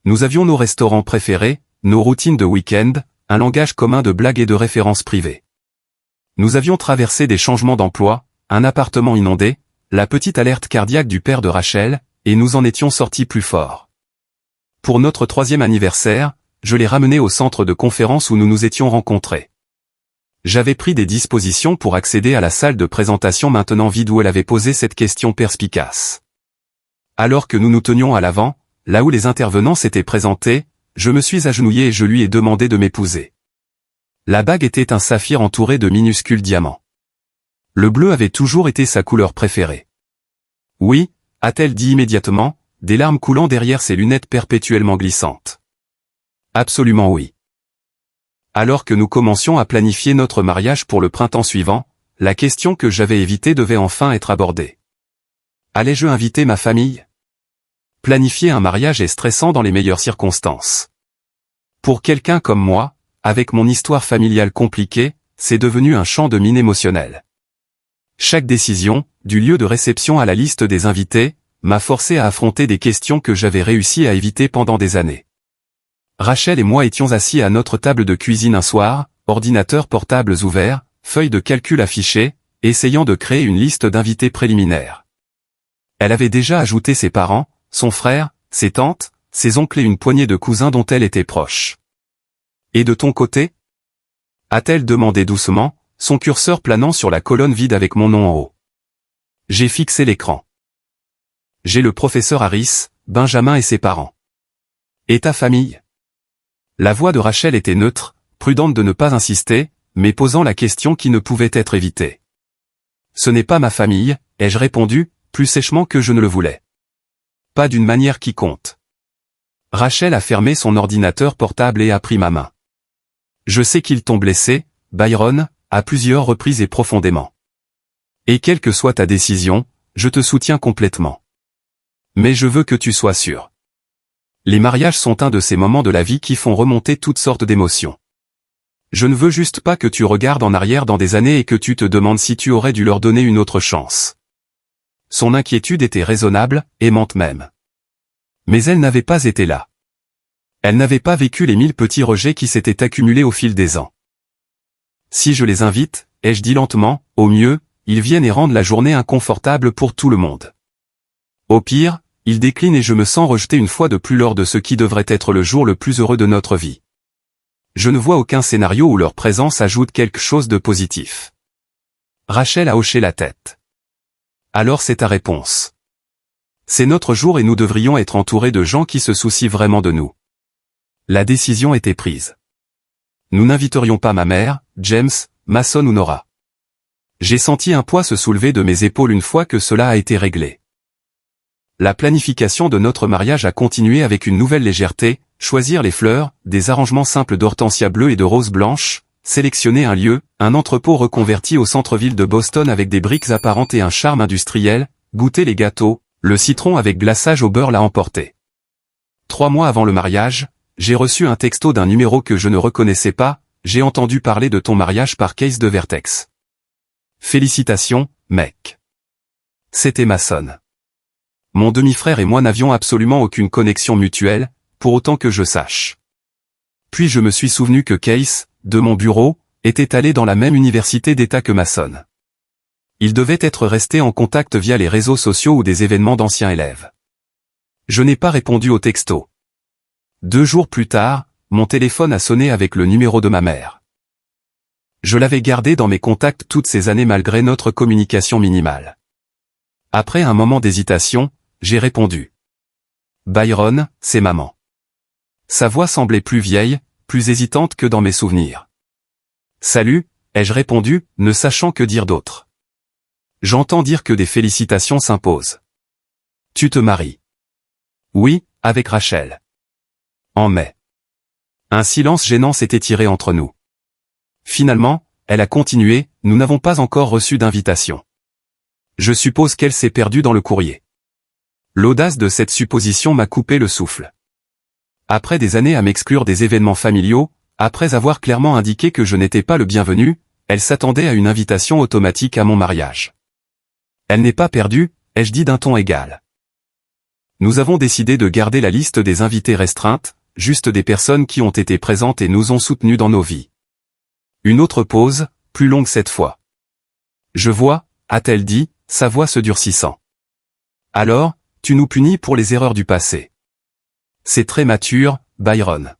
Nous avions nos restaurants préférés, nos routines de week-end, un langage commun de blagues et de références privées. Nous avions traversé des changements d'emploi, un appartement inondé, la petite alerte cardiaque du père de Rachel, et nous en étions sortis plus forts. Pour notre 3e anniversaire, je l'ai ramenée au centre de conférence où nous nous étions rencontrés. J'avais pris des dispositions pour accéder à la salle de présentation maintenant vide où elle avait posé cette question perspicace. Alors que nous nous tenions à l'avant, là où les intervenants s'étaient présentés, je me suis agenouillé et je lui ai demandé de m'épouser. La bague était un saphir entouré de minuscules diamants. Le bleu avait toujours été sa couleur préférée. Oui, a-t-elle dit immédiatement, des larmes coulant derrière ses lunettes perpétuellement glissantes. Absolument oui. Alors que nous commencions à planifier notre mariage pour le printemps suivant, la question que j'avais évitée devait enfin être abordée. Allais-je inviter ma famille ? Planifier un mariage est stressant dans les meilleures circonstances. Pour quelqu'un comme moi, avec mon histoire familiale compliquée, c'est devenu un champ de mine émotionnel. Chaque décision, du lieu de réception à la liste des invités, m'a forcé à affronter des questions que j'avais réussi à éviter pendant des années. Rachel et moi étions assis à notre table de cuisine un soir, ordinateurs portables ouverts, feuilles de calcul affichées, essayant de créer une liste d'invités préliminaires. Elle avait déjà ajouté ses parents, son frère, ses tantes, ses oncles et une poignée de cousins dont elle était proche. Et de ton côté ? A-t-elle demandé doucement, son curseur planant sur la colonne vide avec mon nom en haut. J'ai fixé l'écran. J'ai le professeur Harris, Benjamin et ses parents. Et ta famille ? La voix de Rachel était neutre, prudente de ne pas insister, mais posant la question qui ne pouvait être évitée. Ce n'est pas ma famille, ai-je répondu, plus sèchement que je ne le voulais. Pas d'une manière qui compte. Rachel a fermé son ordinateur portable et a pris ma main. Je sais qu'ils t'ont blessé, Byron, à plusieurs reprises et profondément. Et quelle que soit ta décision, je te soutiens complètement. Mais je veux que tu sois sûr. Les mariages sont un de ces moments de la vie qui font remonter toutes sortes d'émotions. Je ne veux juste pas que tu regardes en arrière dans des années et que tu te demandes si tu aurais dû leur donner une autre chance. Son inquiétude était raisonnable, aimante même. Mais elle n'avait pas été là. Elle n'avait pas vécu les 1000 petits rejets qui s'étaient accumulés au fil des ans. Si je les invite, ai-je dit lentement, au mieux, ils viennent et rendent la journée inconfortable pour tout le monde. Au pire, ils déclinent et je me sens rejeté une fois de plus lors de ce qui devrait être le jour le plus heureux de notre vie. Je ne vois aucun scénario où leur présence ajoute quelque chose de positif. Rachel a hoché la tête. Alors c'est ta réponse. C'est notre jour et nous devrions être entourés de gens qui se soucient vraiment de nous. La décision était prise. Nous n'inviterions pas ma mère, James, Mason ou Nora. J'ai senti un poids se soulever de mes épaules une fois que cela a été réglé. La planification de notre mariage a continué avec une nouvelle légèreté, choisir les fleurs, des arrangements simples d'hortensia bleue et de roses blanches, sélectionner un lieu, un entrepôt reconverti au centre-ville de Boston avec des briques apparentes et un charme industriel, goûter les gâteaux, le citron avec glaçage au beurre l'a emporté. 3 mois avant le mariage, j'ai reçu un texto d'un numéro que je ne reconnaissais pas, j'ai entendu parler de ton mariage par Case de Vertex. Félicitations, mec. C'était Mason. Mon demi-frère et moi n'avions absolument aucune connexion mutuelle, pour autant que je sache. Puis je me suis souvenu que Case, de mon bureau, était allé dans la même université d'État que Mason. Il devait être resté en contact via les réseaux sociaux ou des événements d'anciens élèves. Je n'ai pas répondu au texto. 2 jours plus tard, mon téléphone a sonné avec le numéro de ma mère. Je l'avais gardé dans mes contacts toutes ces années malgré notre communication minimale. Après un moment d'hésitation, j'ai répondu. Byron, c'est maman. Sa voix semblait plus vieille, plus hésitante que dans mes souvenirs. Salut, ai-je répondu, ne sachant que dire d'autre. J'entends dire que des félicitations s'imposent. Tu te maries. Oui, avec Rachel. En mai. Un silence gênant s'est étiré entre nous. Finalement, elle a continué, nous n'avons pas encore reçu d'invitation. Je suppose qu'elle s'est perdue dans le courrier. L'audace de cette supposition m'a coupé le souffle. Après des années à m'exclure des événements familiaux, après avoir clairement indiqué que je n'étais pas le bienvenu, elle s'attendait à une invitation automatique à mon mariage. Elle n'est pas perdue, ai-je dit d'un ton égal. Nous avons décidé de garder la liste des invités restreinte, juste des personnes qui ont été présentes et nous ont soutenus dans nos vies. Une autre pause, plus longue cette fois. Je vois, a-t-elle dit, sa voix se durcissant. Alors, tu nous punis pour les erreurs du passé. C'est très mature, Byron.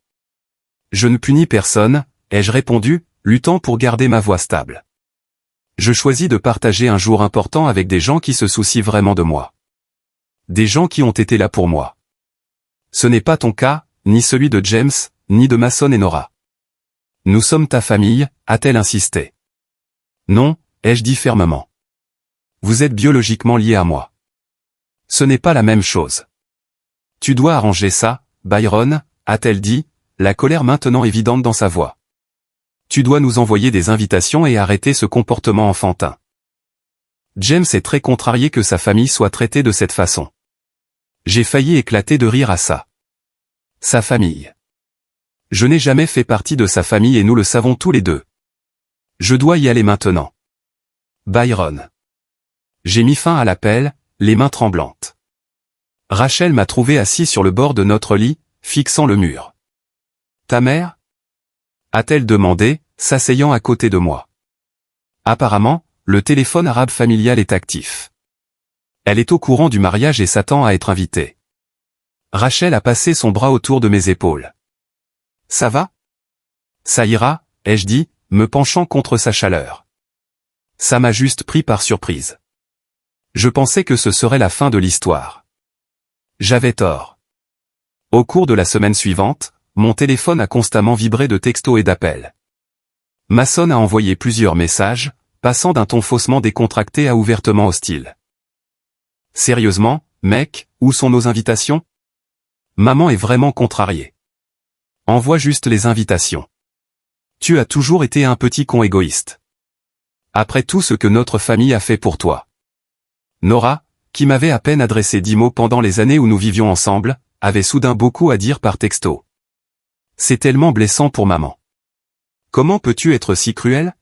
Je ne punis personne, ai-je répondu, luttant pour garder ma voix stable. Je choisis de partager un jour important avec des gens qui se soucient vraiment de moi. Des gens qui ont été là pour moi. Ce n'est pas ton cas, ni celui de James, ni de Mason et Nora. Nous sommes ta famille, a-t-elle insisté. Non, ai-je dit fermement. Vous êtes biologiquement liés à moi. Ce n'est pas la même chose. Tu dois arranger ça, Byron, a-t-elle dit, la colère maintenant évidente dans sa voix. Tu dois nous envoyer des invitations et arrêter ce comportement enfantin. James est très contrarié que sa famille soit traitée de cette façon. J'ai failli éclater de rire à ça. Sa famille. Je n'ai jamais fait partie de sa famille et nous le savons tous les deux. Je dois y aller maintenant. Byron. J'ai mis fin à l'appel, les mains tremblantes. Rachel m'a trouvé assis sur le bord de notre lit, fixant le mur. Ta mère ? A-t-elle demandé, s'asseyant à côté de moi. Apparemment, le téléphone arabe familial est actif. Elle est au courant du mariage et s'attend à être invitée. Rachel a passé son bras autour de mes épaules. Ça va ? Ça ira, ai-je dit, me penchant contre sa chaleur. Ça m'a juste pris par surprise. Je pensais que ce serait la fin de l'histoire. J'avais tort. Au cours de la semaine suivante, mon téléphone a constamment vibré de textos et d'appels. Mason a envoyé plusieurs messages, passant d'un ton faussement décontracté à ouvertement hostile. Sérieusement, mec, où sont nos invitations ? Maman est vraiment contrariée. Envoie juste les invitations. Tu as toujours été un petit con égoïste. Après tout ce que notre famille a fait pour toi. Nora, qui m'avait à peine adressé 10 mots pendant les années où nous vivions ensemble, avait soudain beaucoup à dire par texto. C'est tellement blessant pour maman. Comment peux-tu être si cruel ?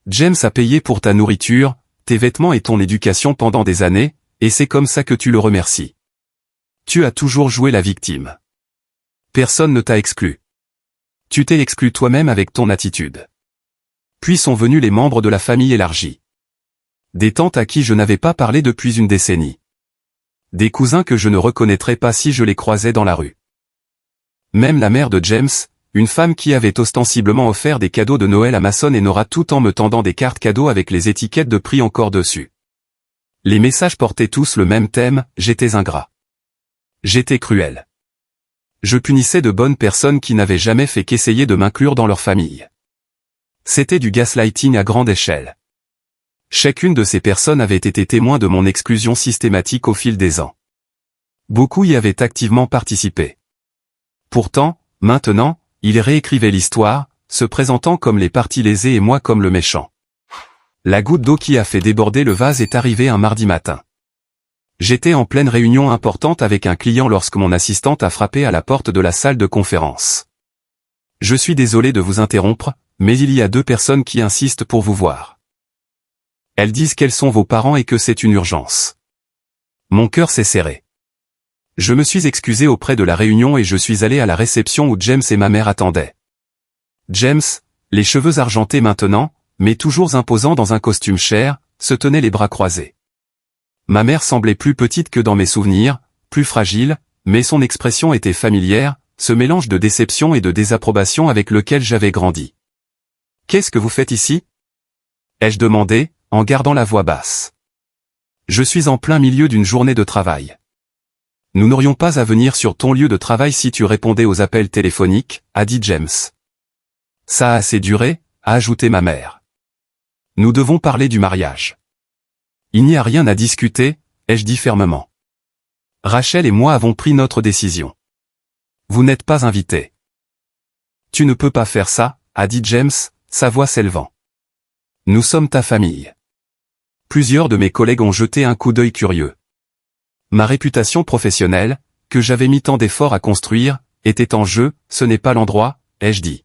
James a payé pour ta nourriture, tes vêtements et ton éducation pendant des années, et c'est comme ça que tu le remercies. Tu as toujours joué la victime. Personne ne t'a exclu. Tu t'es exclu toi-même avec ton attitude. Puis sont venus les membres de la famille élargie. Des tantes à qui je n'avais pas parlé depuis une décennie. Des cousins que je ne reconnaîtrais pas si je les croisais dans la rue. Même la mère de James, une femme qui avait ostensiblement offert des cadeaux de Noël à Mason et Nora tout en me tendant des cartes cadeaux avec les étiquettes de prix encore dessus. Les messages portaient tous le même thème, j'étais ingrat. J'étais cruel. Je punissais de bonnes personnes qui n'avaient jamais fait qu'essayer de m'inclure dans leur famille. C'était du gaslighting à grande échelle. Chacune de ces personnes avait été témoin de mon exclusion systématique au fil des ans. Beaucoup y avaient activement participé. Pourtant, maintenant, ils réécrivaient l'histoire, se présentant comme les parties lésées et moi comme le méchant. La goutte d'eau qui a fait déborder le vase est arrivée un mardi matin. J'étais en pleine réunion importante avec un client lorsque mon assistante a frappé à la porte de la salle de conférence. « Je suis désolé de vous interrompre, mais il y a 2 personnes qui insistent pour vous voir. Elles disent qu'elles sont vos parents et que c'est une urgence. » Mon cœur s'est serré. Je me suis excusé auprès de la réunion et je suis allé à la réception où James et ma mère attendaient. James, les cheveux argentés maintenant, mais toujours imposant dans un costume cher, se tenait les bras croisés. Ma mère semblait plus petite que dans mes souvenirs, plus fragile, mais son expression était familière, ce mélange de déception et de désapprobation avec lequel j'avais grandi. « Qu'est-ce que vous faites ici ?» ai-je demandé, en gardant la voix basse. « Je suis en plein milieu d'une journée de travail. » « Nous n'aurions pas à venir sur ton lieu de travail si tu répondais aux appels téléphoniques, a dit James. « Ça a assez duré, a ajouté ma mère. Nous devons parler du mariage. » « Il n'y a rien à discuter, ai-je dit fermement. Rachel et moi avons pris notre décision. Vous n'êtes pas invité. »« Tu ne peux pas faire ça, a dit James, sa voix s'élevant. Nous sommes ta famille. » Plusieurs de mes collègues ont jeté un coup d'œil curieux. Ma réputation professionnelle, que j'avais mis tant d'efforts à construire, était en jeu, ce n'est pas l'endroit, ai-je dit.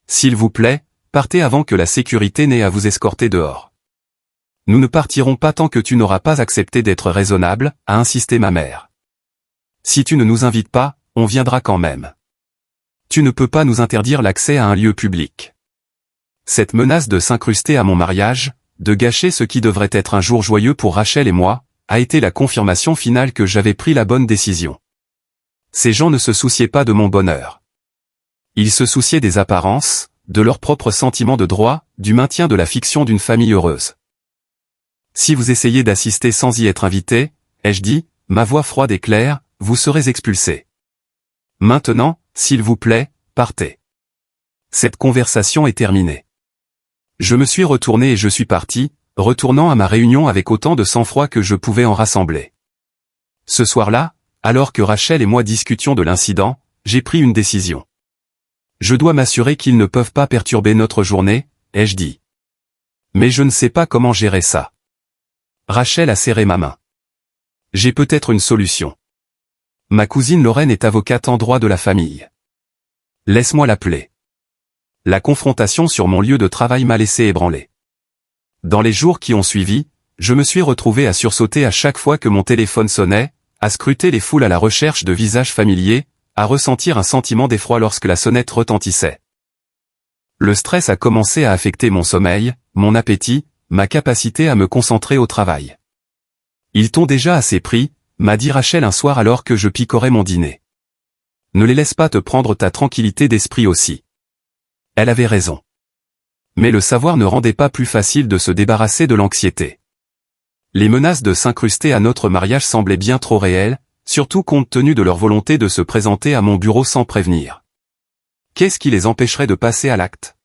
S'il vous plaît, partez avant que la sécurité n'ait à vous escorter dehors. Nous ne partirons pas tant que tu n'auras pas accepté d'être raisonnable, a insisté ma mère. Si tu ne nous invites pas, on viendra quand même. Tu ne peux pas nous interdire l'accès à un lieu public. Cette menace de s'incruster à mon mariage, de gâcher ce qui devrait être un jour joyeux pour Rachel et moi, a été la confirmation finale que j'avais pris la bonne décision. Ces gens ne se souciaient pas de mon bonheur. Ils se souciaient des apparences, de leur propre sentiment de droit, du maintien de la fiction d'une famille heureuse. Si vous essayez d'assister sans y être invité, ai-je dit, ma voix froide et claire, vous serez expulsé. Maintenant, s'il vous plaît, partez. Cette conversation est terminée. Je me suis retourné et je suis parti, retournant à ma réunion avec autant de sang-froid que je pouvais en rassembler. Ce soir-là, alors que Rachel et moi discutions de l'incident, j'ai pris une décision. Je dois m'assurer qu'ils ne peuvent pas perturber notre journée, ai-je dit. Mais je ne sais pas comment gérer ça. Rachel a serré ma main. J'ai peut-être une solution. Ma cousine Lorraine est avocate en droit de la famille. Laisse-moi l'appeler. La confrontation sur mon lieu de travail m'a laissé ébranlé. Dans les jours qui ont suivi, je me suis retrouvé à sursauter à chaque fois que mon téléphone sonnait, à scruter les foules à la recherche de visages familiers, à ressentir un sentiment d'effroi lorsque la sonnette retentissait. Le stress a commencé à affecter mon sommeil, mon appétit, ma capacité à me concentrer au travail. « Ils t'ont déjà assez pris », m'a dit Rachel un soir alors que je picorais mon dîner. « Ne les laisse pas te prendre ta tranquillité d'esprit aussi. » Elle avait raison. Mais le savoir ne rendait pas plus facile de se débarrasser de l'anxiété. Les menaces de s'incruster à notre mariage semblaient bien trop réelles, surtout compte tenu de leur volonté de se présenter à mon bureau sans prévenir. Qu'est-ce qui les empêcherait de passer à l'acte?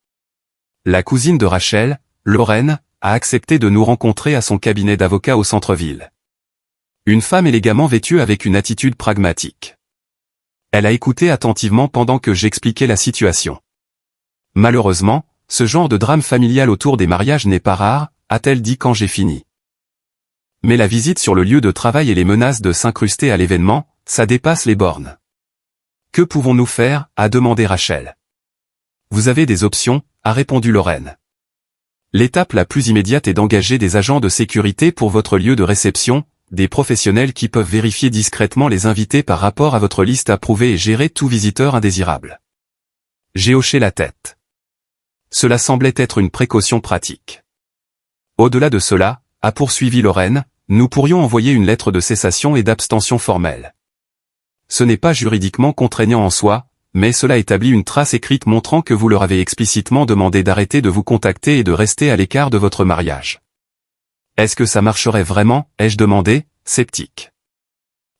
La cousine de Rachel, Lorraine, a accepté de nous rencontrer à son cabinet d'avocat au centre-ville. Une femme élégamment vêtue avec une attitude pragmatique. Elle a écouté attentivement pendant que j'expliquais la situation. Malheureusement, ce genre de drame familial autour des mariages n'est pas rare, a-t-elle dit quand j'ai fini. Mais la visite sur le lieu de travail et les menaces de s'incruster à l'événement, ça dépasse les bornes. Que pouvons-nous faire, a demandé Rachel. Vous avez des options, a répondu Lorraine. L'étape la plus immédiate est d'engager des agents de sécurité pour votre lieu de réception, des professionnels qui peuvent vérifier discrètement les invités par rapport à votre liste approuvée et gérer tout visiteur indésirable. J'ai hoché la tête. Cela semblait être une précaution pratique. Au-delà de cela, a poursuivi Lorraine, nous pourrions envoyer une lettre de cessation et d'abstention formelle. Ce n'est pas juridiquement contraignant en soi, mais cela établit une trace écrite montrant que vous leur avez explicitement demandé d'arrêter de vous contacter et de rester à l'écart de votre mariage. Est-ce que ça marcherait vraiment, ai-je demandé, sceptique.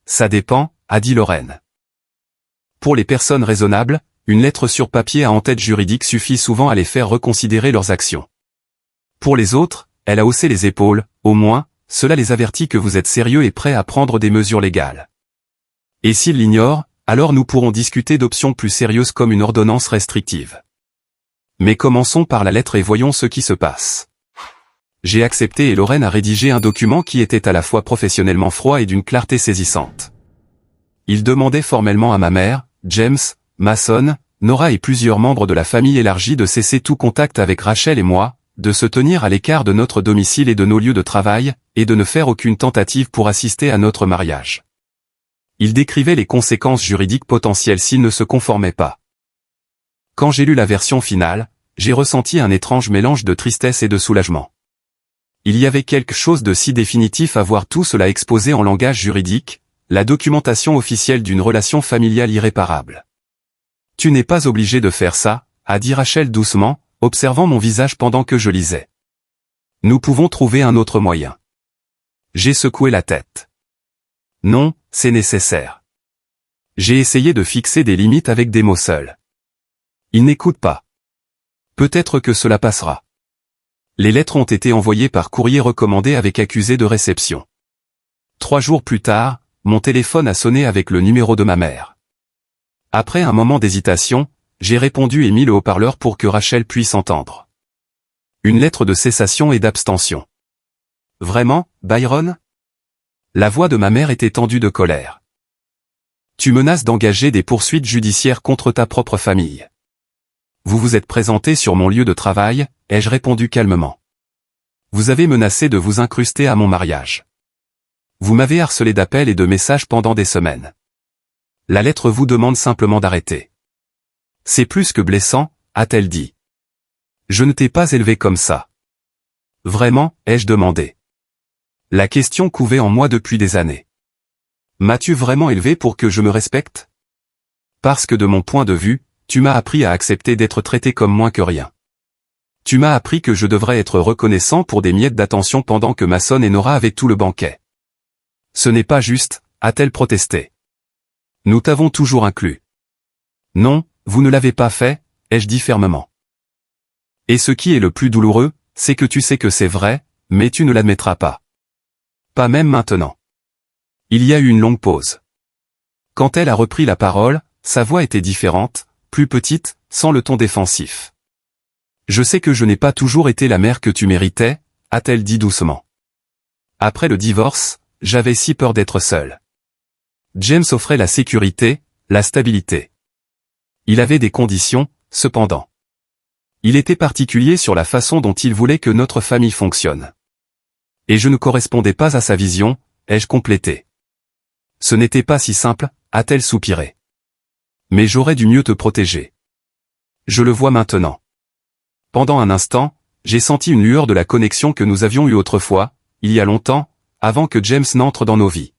Ça dépend, a dit Lorraine. Pour les personnes raisonnables, une lettre sur papier à en-tête juridique suffit souvent à les faire reconsidérer leurs actions. Pour les autres, elle a haussé les épaules, au moins, cela les avertit que vous êtes sérieux et prêt à prendre des mesures légales. Et s'il l'ignore, alors nous pourrons discuter d'options plus sérieuses comme une ordonnance restrictive. Mais commençons par la lettre et voyons ce qui se passe. J'ai accepté et Lorraine a rédigé un document qui était à la fois professionnellement froid et d'une clarté saisissante. Il demandait formellement à ma mère, James, Mason, Nora et plusieurs membres de la famille élargie de cesser tout contact avec Rachel et moi, de se tenir à l'écart de notre domicile et de nos lieux de travail, et de ne faire aucune tentative pour assister à notre mariage. Il décrivait les conséquences juridiques potentielles s'il ne se conformait pas. Quand j'ai lu la version finale, j'ai ressenti un étrange mélange de tristesse et de soulagement. Il y avait quelque chose de si définitif à voir tout cela exposé en langage juridique, la documentation officielle d'une relation familiale irréparable. « Tu n'es pas obligé de faire ça », a dit Rachel doucement, observant mon visage pendant que je lisais. « Nous pouvons trouver un autre moyen. » J'ai secoué la tête. « Non, c'est nécessaire. » J'ai essayé de fixer des limites avec des mots seuls. Il n'écoute pas. Peut-être que cela passera. Les lettres ont été envoyées par courrier recommandé avec accusé de réception. 3 jours plus tard, mon téléphone a sonné avec le numéro de ma mère. Après un moment d'hésitation, j'ai répondu et mis le haut-parleur pour que Rachel puisse entendre. Une lettre de cessation et d'abstention. Vraiment, Byron ? La voix de ma mère était tendue de colère. Tu menaces d'engager des poursuites judiciaires contre ta propre famille. Vous vous êtes présenté sur mon lieu de travail, ai-je répondu calmement. Vous avez menacé de vous incruster à mon mariage. Vous m'avez harcelé d'appels et de messages pendant des semaines. La lettre vous demande simplement d'arrêter. C'est plus que blessant, a-t-elle dit. Je ne t'ai pas élevé comme ça. Vraiment, ai-je demandé. La question couvait en moi depuis des années. M'as-tu vraiment élevé pour que je me respecte ? Parce que de mon point de vue, tu m'as appris à accepter d'être traité comme moins que rien. Tu m'as appris que je devrais être reconnaissant pour des miettes d'attention pendant que Mason et Nora avaient tout le banquet. Ce n'est pas juste, a-t-elle protesté. Nous t'avons toujours inclus. Non, vous ne l'avez pas fait, ai-je dit fermement. Et ce qui est le plus douloureux, c'est que tu sais que c'est vrai, mais tu ne l'admettras pas. Pas même maintenant. Il y a eu une longue pause. Quand elle a repris la parole, sa voix était différente, plus petite, sans le ton défensif. Je sais que je n'ai pas toujours été la mère que tu méritais, a-t-elle dit doucement. Après le divorce, j'avais si peur d'être seule. James offrait la sécurité, la stabilité. Il avait des conditions, cependant. Il était particulier sur la façon dont il voulait que notre famille fonctionne. Et je ne correspondais pas à sa vision, ai-je complété. Ce n'était pas si simple, a-t-elle soupiré. Mais j'aurais dû mieux te protéger. Je le vois maintenant. Pendant un instant, j'ai senti une lueur de la connexion que nous avions eue autrefois, il y a longtemps, avant que James n'entre dans nos vies.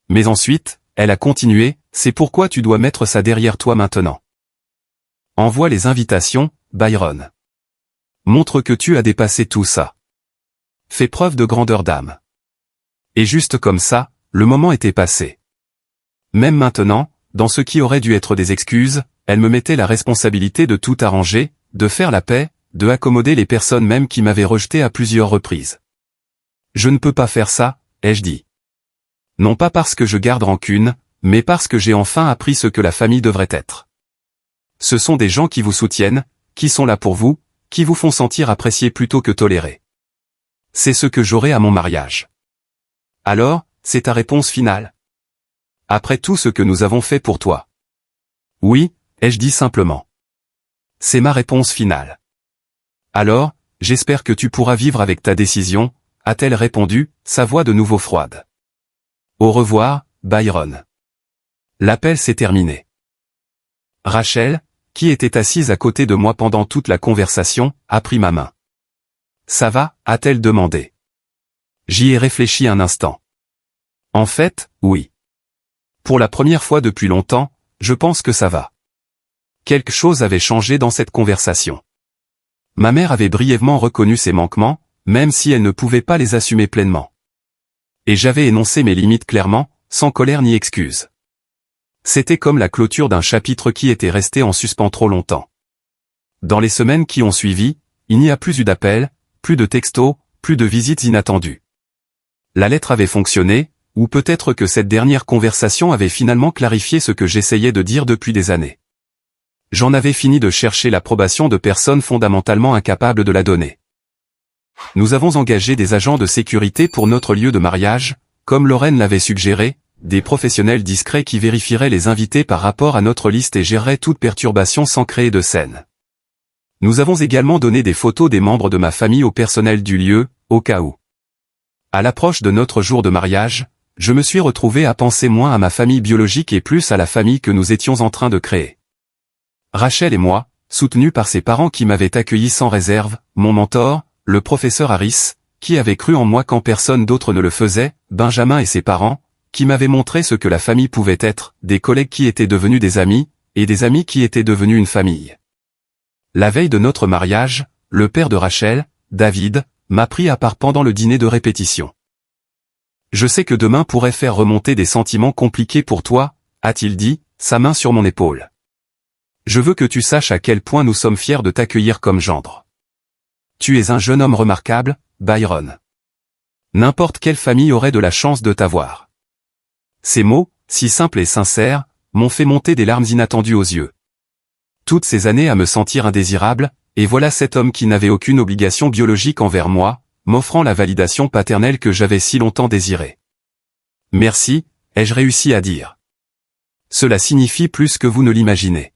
Mais ensuite, elle a continué, c'est pourquoi tu dois mettre ça derrière toi maintenant. Envoie les invitations, Byron. Montre que tu as dépassé tout ça. Fais preuve de grandeur d'âme. Et juste comme ça, le moment était passé. Même maintenant, dans ce qui aurait dû être des excuses, elle me mettait la responsabilité de tout arranger, de faire la paix, de accommoder les personnes même qui m'avaient rejeté à plusieurs reprises. Je ne peux pas faire ça, ai-je dit. Non pas parce que je garde rancune, mais parce que j'ai enfin appris ce que la famille devrait être. Ce sont des gens qui vous soutiennent, qui sont là pour vous, qui vous font sentir apprécié plutôt que toléré. C'est ce que j'aurai à mon mariage. Alors, c'est ta réponse finale. Après tout ce que nous avons fait pour toi. Oui, ai-je dit simplement. C'est ma réponse finale. Alors, j'espère que tu pourras vivre avec ta décision, a-t-elle répondu, sa voix de nouveau froide. Au revoir, Byron. L'appel s'est terminé. Rachel, qui était assise à côté de moi pendant toute la conversation, a pris ma main. Ça va, a-t-elle demandé. J'y ai réfléchi un instant. En fait, oui. Pour la première fois depuis longtemps, je pense que ça va. Quelque chose avait changé dans cette conversation. Ma mère avait brièvement reconnu ses manquements, même si elle ne pouvait pas les assumer pleinement. Et j'avais énoncé mes limites clairement, sans colère ni excuse. C'était comme la clôture d'un chapitre qui était resté en suspens trop longtemps. Dans les semaines qui ont suivi, il n'y a plus eu d'appels, plus de textos, plus de visites inattendues. La lettre avait fonctionné, ou peut-être que cette dernière conversation avait finalement clarifié ce que j'essayais de dire depuis des années. J'en avais fini de chercher l'approbation de personnes fondamentalement incapables de la donner. Nous avons engagé des agents de sécurité pour notre lieu de mariage, comme Lorraine l'avait suggéré, des professionnels discrets qui vérifieraient les invités par rapport à notre liste et géreraient toute perturbation sans créer de scène. Nous avons également donné des photos des membres de ma famille au personnel du lieu, au cas où. À l'approche de notre jour de mariage, je me suis retrouvé à penser moins à ma famille biologique et plus à la famille que nous étions en train de créer. Rachel et moi, soutenus par ses parents qui m'avaient accueilli sans réserve, mon mentor, le professeur Harris, qui avait cru en moi quand personne d'autre ne le faisait, Benjamin et ses parents, qui m'avaient montré ce que la famille pouvait être, des collègues qui étaient devenus des amis, et des amis qui étaient devenus une famille. La veille de notre mariage, le père de Rachel, David, m'a pris à part pendant le dîner de répétition. « Je sais que demain pourrait faire remonter des sentiments compliqués pour toi, a-t-il dit, sa main sur mon épaule. Je veux que tu saches à quel point nous sommes fiers de t'accueillir comme gendre. Tu es un jeune homme remarquable, Byron. N'importe quelle famille aurait de la chance de t'avoir. » Ces mots, si simples et sincères, m'ont fait monter des larmes inattendues aux yeux. Toutes ces années à me sentir indésirable, et voilà cet homme qui n'avait aucune obligation biologique envers moi, m'offrant la validation paternelle que j'avais si longtemps désirée. « Merci », ai-je réussi à dire. « Cela signifie plus que vous ne l'imaginez. »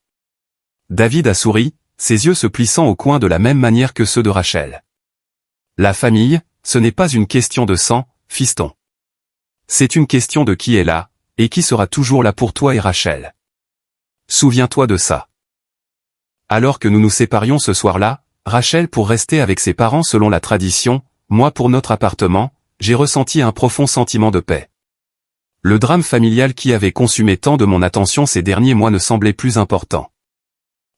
David a souri, ses yeux se plissant au coin de la même manière que ceux de Rachel. « La famille, ce n'est pas une question de sang, fiston. C'est une question de qui est là, et qui sera toujours là pour toi et Rachel. Souviens-toi de ça. » Alors que nous nous séparions ce soir-là, Rachel pour rester avec ses parents selon la tradition, moi pour notre appartement, j'ai ressenti un profond sentiment de paix. Le drame familial qui avait consumé tant de mon attention ces derniers mois ne semblait plus important.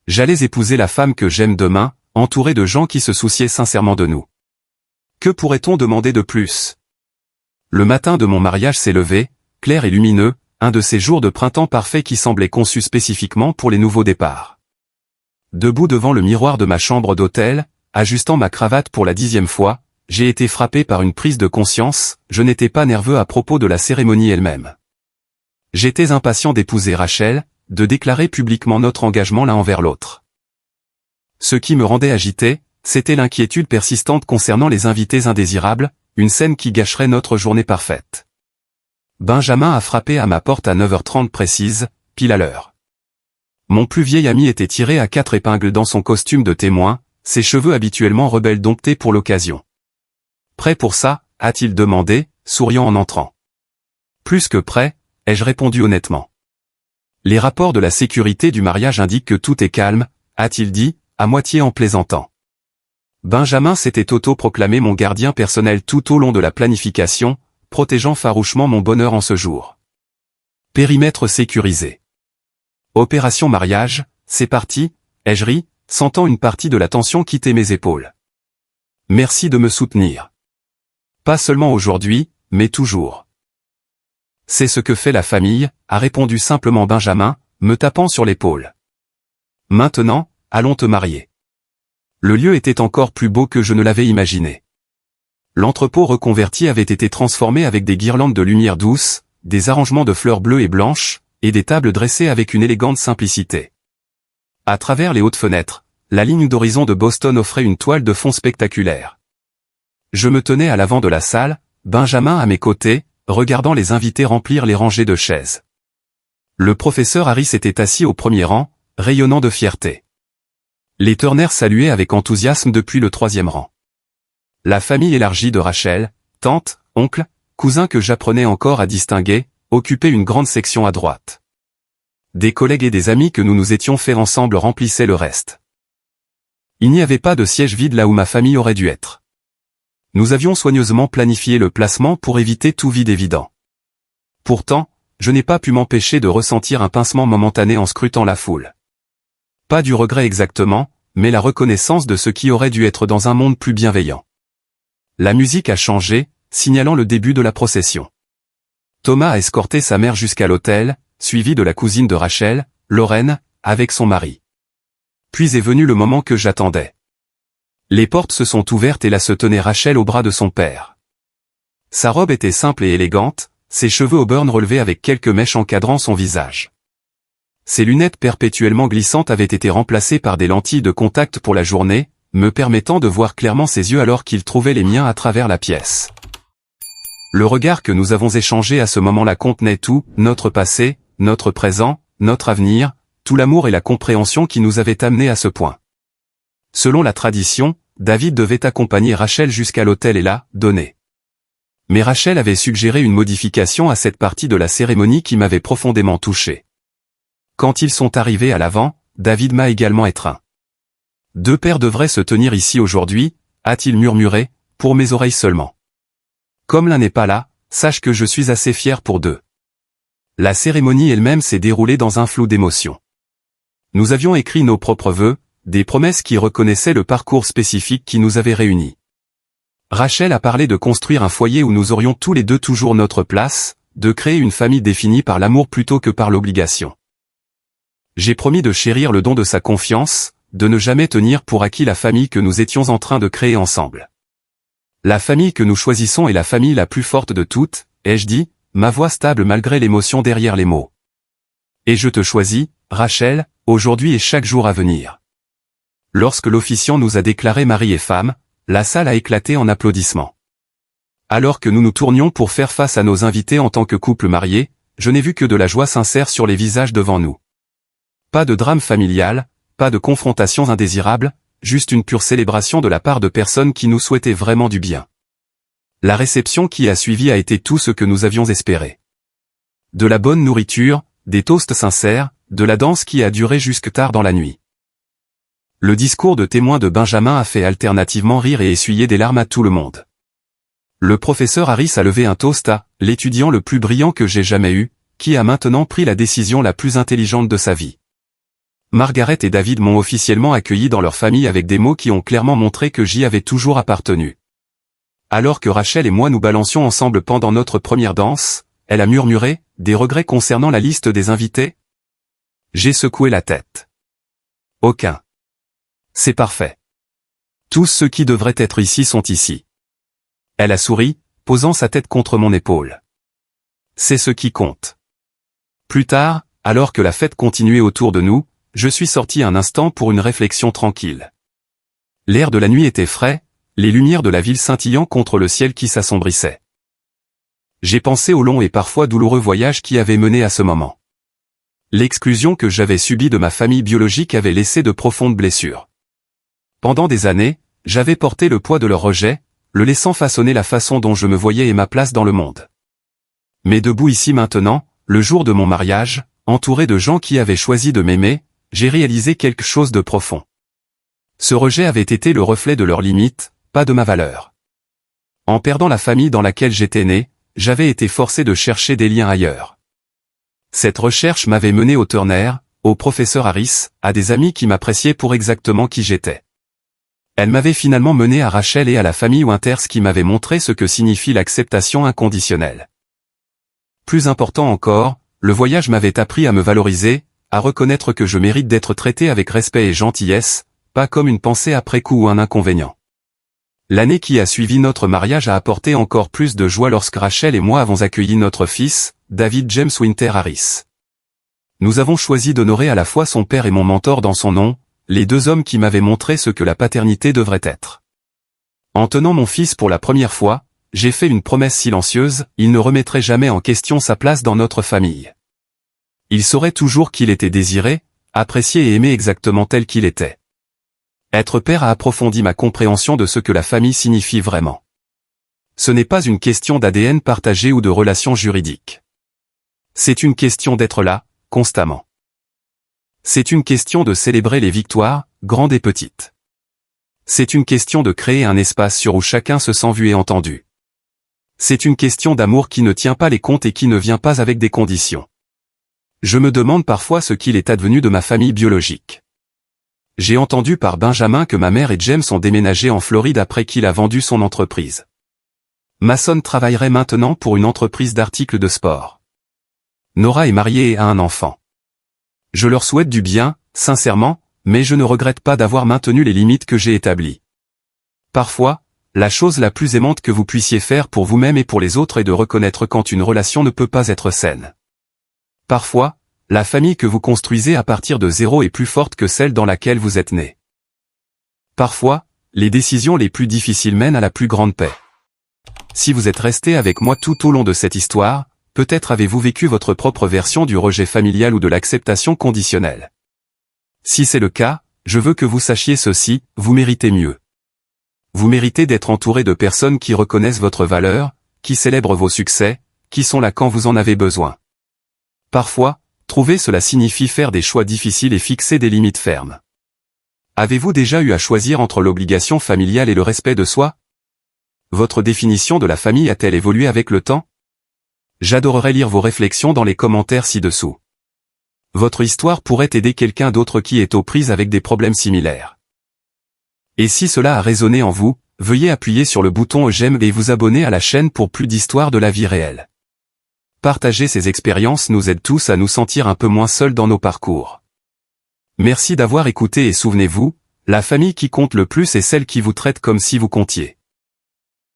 J'allais épouser la femme que j'aime demain, entourée de gens qui se souciaient sincèrement de nous. Que pourrait-on demander de plus? Le matin de mon mariage s'est levé, clair et lumineux, un de ces jours de printemps parfaits qui semblaient conçus spécifiquement pour les nouveaux départs. Debout devant le miroir de ma chambre d'hôtel, ajustant ma cravate pour la 10e fois, j'ai été frappé par une prise de conscience, je n'étais pas nerveux à propos de la cérémonie elle-même. J'étais impatient d'épouser Rachel, de déclarer publiquement notre engagement l'un envers l'autre. Ce qui me rendait agité, c'était l'inquiétude persistante concernant les invités indésirables, une scène qui gâcherait notre journée parfaite. Benjamin a frappé à ma porte à 9h30 précise, pile à l'heure. Mon plus vieil ami était tiré à 4 épingles dans son costume de témoin, ses cheveux habituellement rebelles domptés pour l'occasion. « Prêt pour ça ?» a-t-il demandé, souriant en entrant. « Plus que prêt », ai-je répondu honnêtement. « Les rapports de la sécurité du mariage indiquent que tout est calme », a-t-il dit, à moitié en plaisantant. Benjamin s'était auto-proclamé mon gardien personnel tout au long de la planification, protégeant farouchement mon bonheur en ce jour. Périmètre sécurisé. Opération mariage, c'est parti, ai-je ri, sentant une partie de la tension quitter mes épaules. Merci de me soutenir. Pas seulement aujourd'hui, mais toujours. C'est ce que fait la famille, a répondu simplement Benjamin, me tapant sur l'épaule. Maintenant, allons te marier. Le lieu était encore plus beau que je ne l'avais imaginé. L'entrepôt reconverti avait été transformé avec des guirlandes de lumière douce, des arrangements de fleurs bleues et blanches, et des tables dressées avec une élégante simplicité. À travers les hautes fenêtres, la ligne d'horizon de Boston offrait une toile de fond spectaculaire. Je me tenais à l'avant de la salle, Benjamin à mes côtés, regardant les invités remplir les rangées de chaises. Le professeur Harris était assis au premier rang, rayonnant de fierté. Les Turner saluaient avec enthousiasme depuis le 3e rang. La famille élargie de Rachel, tante, oncle, cousin que j'apprenais encore à distinguer, occupait une grande section à droite. Des collègues et des amis que nous nous étions fait ensemble remplissaient le reste. Il n'y avait pas de siège vide là où ma famille aurait dû être. Nous avions soigneusement planifié le placement pour éviter tout vide évident. Pourtant, je n'ai pas pu m'empêcher de ressentir un pincement momentané en scrutant la foule. Pas du regret exactement, mais la reconnaissance de ce qui aurait dû être dans un monde plus bienveillant. La musique a changé, signalant le début de la procession. Thomas a escorté sa mère jusqu'à l'hôtel, suivi de la cousine de Rachel, Lorraine, avec son mari. Puis est venu le moment que j'attendais. Les portes se sont ouvertes et là se tenait Rachel au bras de son père. Sa robe était simple et élégante, ses cheveux auburn relevés avec quelques mèches encadrant son visage. Ses lunettes perpétuellement glissantes avaient été remplacées par des lentilles de contact pour la journée, me permettant de voir clairement ses yeux alors qu'il trouvait les miens à travers la pièce. Le regard que nous avons échangé à ce moment-là contenait tout, notre passé, notre présent, notre avenir, tout l'amour et la compréhension qui nous avaient amenés à ce point. Selon la tradition, David devait accompagner Rachel jusqu'à l'autel et la donner. Mais Rachel avait suggéré une modification à cette partie de la cérémonie qui m'avait profondément touché. Quand ils sont arrivés à l'avant, David m'a également étreint. « Deux pères devraient se tenir ici aujourd'hui », a-t-il murmuré, pour mes oreilles seulement. Comme l'un n'est pas là, sache que je suis assez fier pour deux. La cérémonie elle-même s'est déroulée dans un flou d'émotions. Nous avions écrit nos propres vœux, des promesses qui reconnaissaient le parcours spécifique qui nous avait réunis. Rachel a parlé de construire un foyer où nous aurions tous les deux toujours notre place, de créer une famille définie par l'amour plutôt que par l'obligation. J'ai promis de chérir le don de sa confiance, de ne jamais tenir pour acquis la famille que nous étions en train de créer ensemble. La famille que nous choisissons est la famille la plus forte de toutes, ai-je dit, ma voix stable malgré l'émotion derrière les mots. Et je te choisis, Rachel, aujourd'hui et chaque jour à venir. Lorsque l'officiant nous a déclarés mari et femme, la salle a éclaté en applaudissements. Alors que nous nous tournions pour faire face à nos invités en tant que couple marié, je n'ai vu que de la joie sincère sur les visages devant nous. Pas de drame familial, pas de confrontations indésirables, juste une pure célébration de la part de personnes qui nous souhaitaient vraiment du bien. La réception qui a suivi a été tout ce que nous avions espéré. De la bonne nourriture, des toasts sincères, de la danse qui a duré jusque tard dans la nuit. Le discours de témoin de Benjamin a fait alternativement rire et essuyer des larmes à tout le monde. Le professeur Harris a levé un toast à « l'étudiant le plus brillant que j'ai jamais eu », qui a maintenant pris la décision la plus intelligente de sa vie. Margaret et David m'ont officiellement accueilli dans leur famille avec des mots qui ont clairement montré que j'y avais toujours appartenu. Alors que Rachel et moi nous balancions ensemble pendant notre première danse, elle a murmuré « Des regrets concernant la liste des invités ?» J'ai secoué la tête. Aucun. C'est parfait. Tous ceux qui devraient être ici sont ici. Elle a souri, posant sa tête contre mon épaule. C'est ce qui compte. Plus tard, alors que la fête continuait autour de nous, je suis sorti un instant pour une réflexion tranquille. L'air de la nuit était frais, les lumières de la ville scintillant contre le ciel qui s'assombrissait. J'ai pensé au long et parfois douloureux voyage qui avait mené à ce moment. L'exclusion que j'avais subie de ma famille biologique avait laissé de profondes blessures. Pendant des années, j'avais porté le poids de leur rejet, le laissant façonner la façon dont je me voyais et ma place dans le monde. Mais debout ici maintenant, le jour de mon mariage, entouré de gens qui avaient choisi de m'aimer, j'ai réalisé quelque chose de profond. Ce rejet avait été le reflet de leurs limites, pas de ma valeur. En perdant la famille dans laquelle j'étais né, j'avais été forcé de chercher des liens ailleurs. Cette recherche m'avait mené au Turner, au professeur Harris, à des amis qui m'appréciaient pour exactement qui j'étais. Elle m'avait finalement mené à Rachel et à la famille Winters qui m'avaient montré ce que signifie l'acceptation inconditionnelle. Plus important encore, le voyage m'avait appris à me valoriser, à reconnaître que je mérite d'être traité avec respect et gentillesse, pas comme une pensée après coup ou un inconvénient. L'année qui a suivi notre mariage a apporté encore plus de joie lorsque Rachel et moi avons accueilli notre fils, David James Winter Harris. Nous avons choisi d'honorer à la fois son père et mon mentor dans son nom, les deux hommes qui m'avaient montré ce que la paternité devrait être. En tenant mon fils pour la première fois, j'ai fait une promesse silencieuse, il ne remettrait jamais en question sa place dans notre famille. Il saurait toujours qu'il était désiré, apprécié et aimé exactement tel qu'il était. Être père a approfondi ma compréhension de ce que la famille signifie vraiment. Ce n'est pas une question d'ADN partagé ou de relations juridiques. C'est une question d'être là, constamment. C'est une question de célébrer les victoires, grandes et petites. C'est une question de créer un espace où chacun se sent vu et entendu. C'est une question d'amour qui ne tient pas les comptes et qui ne vient pas avec des conditions. Je me demande parfois ce qu'il est advenu de ma famille biologique. J'ai entendu par Benjamin que ma mère et James ont déménagé en Floride après qu'il a vendu son entreprise. Mason travaillerait maintenant pour une entreprise d'articles de sport. Nora est mariée et a un enfant. Je leur souhaite du bien, sincèrement, mais je ne regrette pas d'avoir maintenu les limites que j'ai établies. Parfois, La chose la plus aimante que vous puissiez faire pour vous-même et pour les autres est de reconnaître quand une relation ne peut pas être saine. Parfois, la famille que vous construisez à partir de zéro est plus forte que celle dans laquelle vous êtes né. Parfois, les décisions les plus difficiles mènent à la plus grande paix. Si vous êtes resté avec moi tout au long de cette histoire, peut-être avez-vous vécu votre propre version du rejet familial ou de l'acceptation conditionnelle. Si c'est le cas, je veux que vous sachiez ceci, vous méritez mieux. Vous méritez d'être entouré de personnes qui reconnaissent votre valeur, qui célèbrent vos succès, qui sont là quand vous en avez besoin. Parfois, trouver cela signifie faire des choix difficiles et fixer des limites fermes. Avez-vous déjà eu à choisir entre l'obligation familiale et le respect de soi? Votre définition de la famille a-t-elle évolué avec le temps? J'adorerais lire vos réflexions dans les commentaires ci-dessous. Votre histoire pourrait aider quelqu'un d'autre qui est aux prises avec des problèmes similaires. Et si cela a résonné en vous, veuillez appuyer sur le bouton j'aime et vous abonner à la chaîne pour plus d'histoires de la vie réelle. Partager ces expériences nous aide tous à nous sentir un peu moins seuls dans nos parcours. Merci d'avoir écouté et souvenez-vous, la famille qui compte le plus est celle qui vous traite comme si vous comptiez.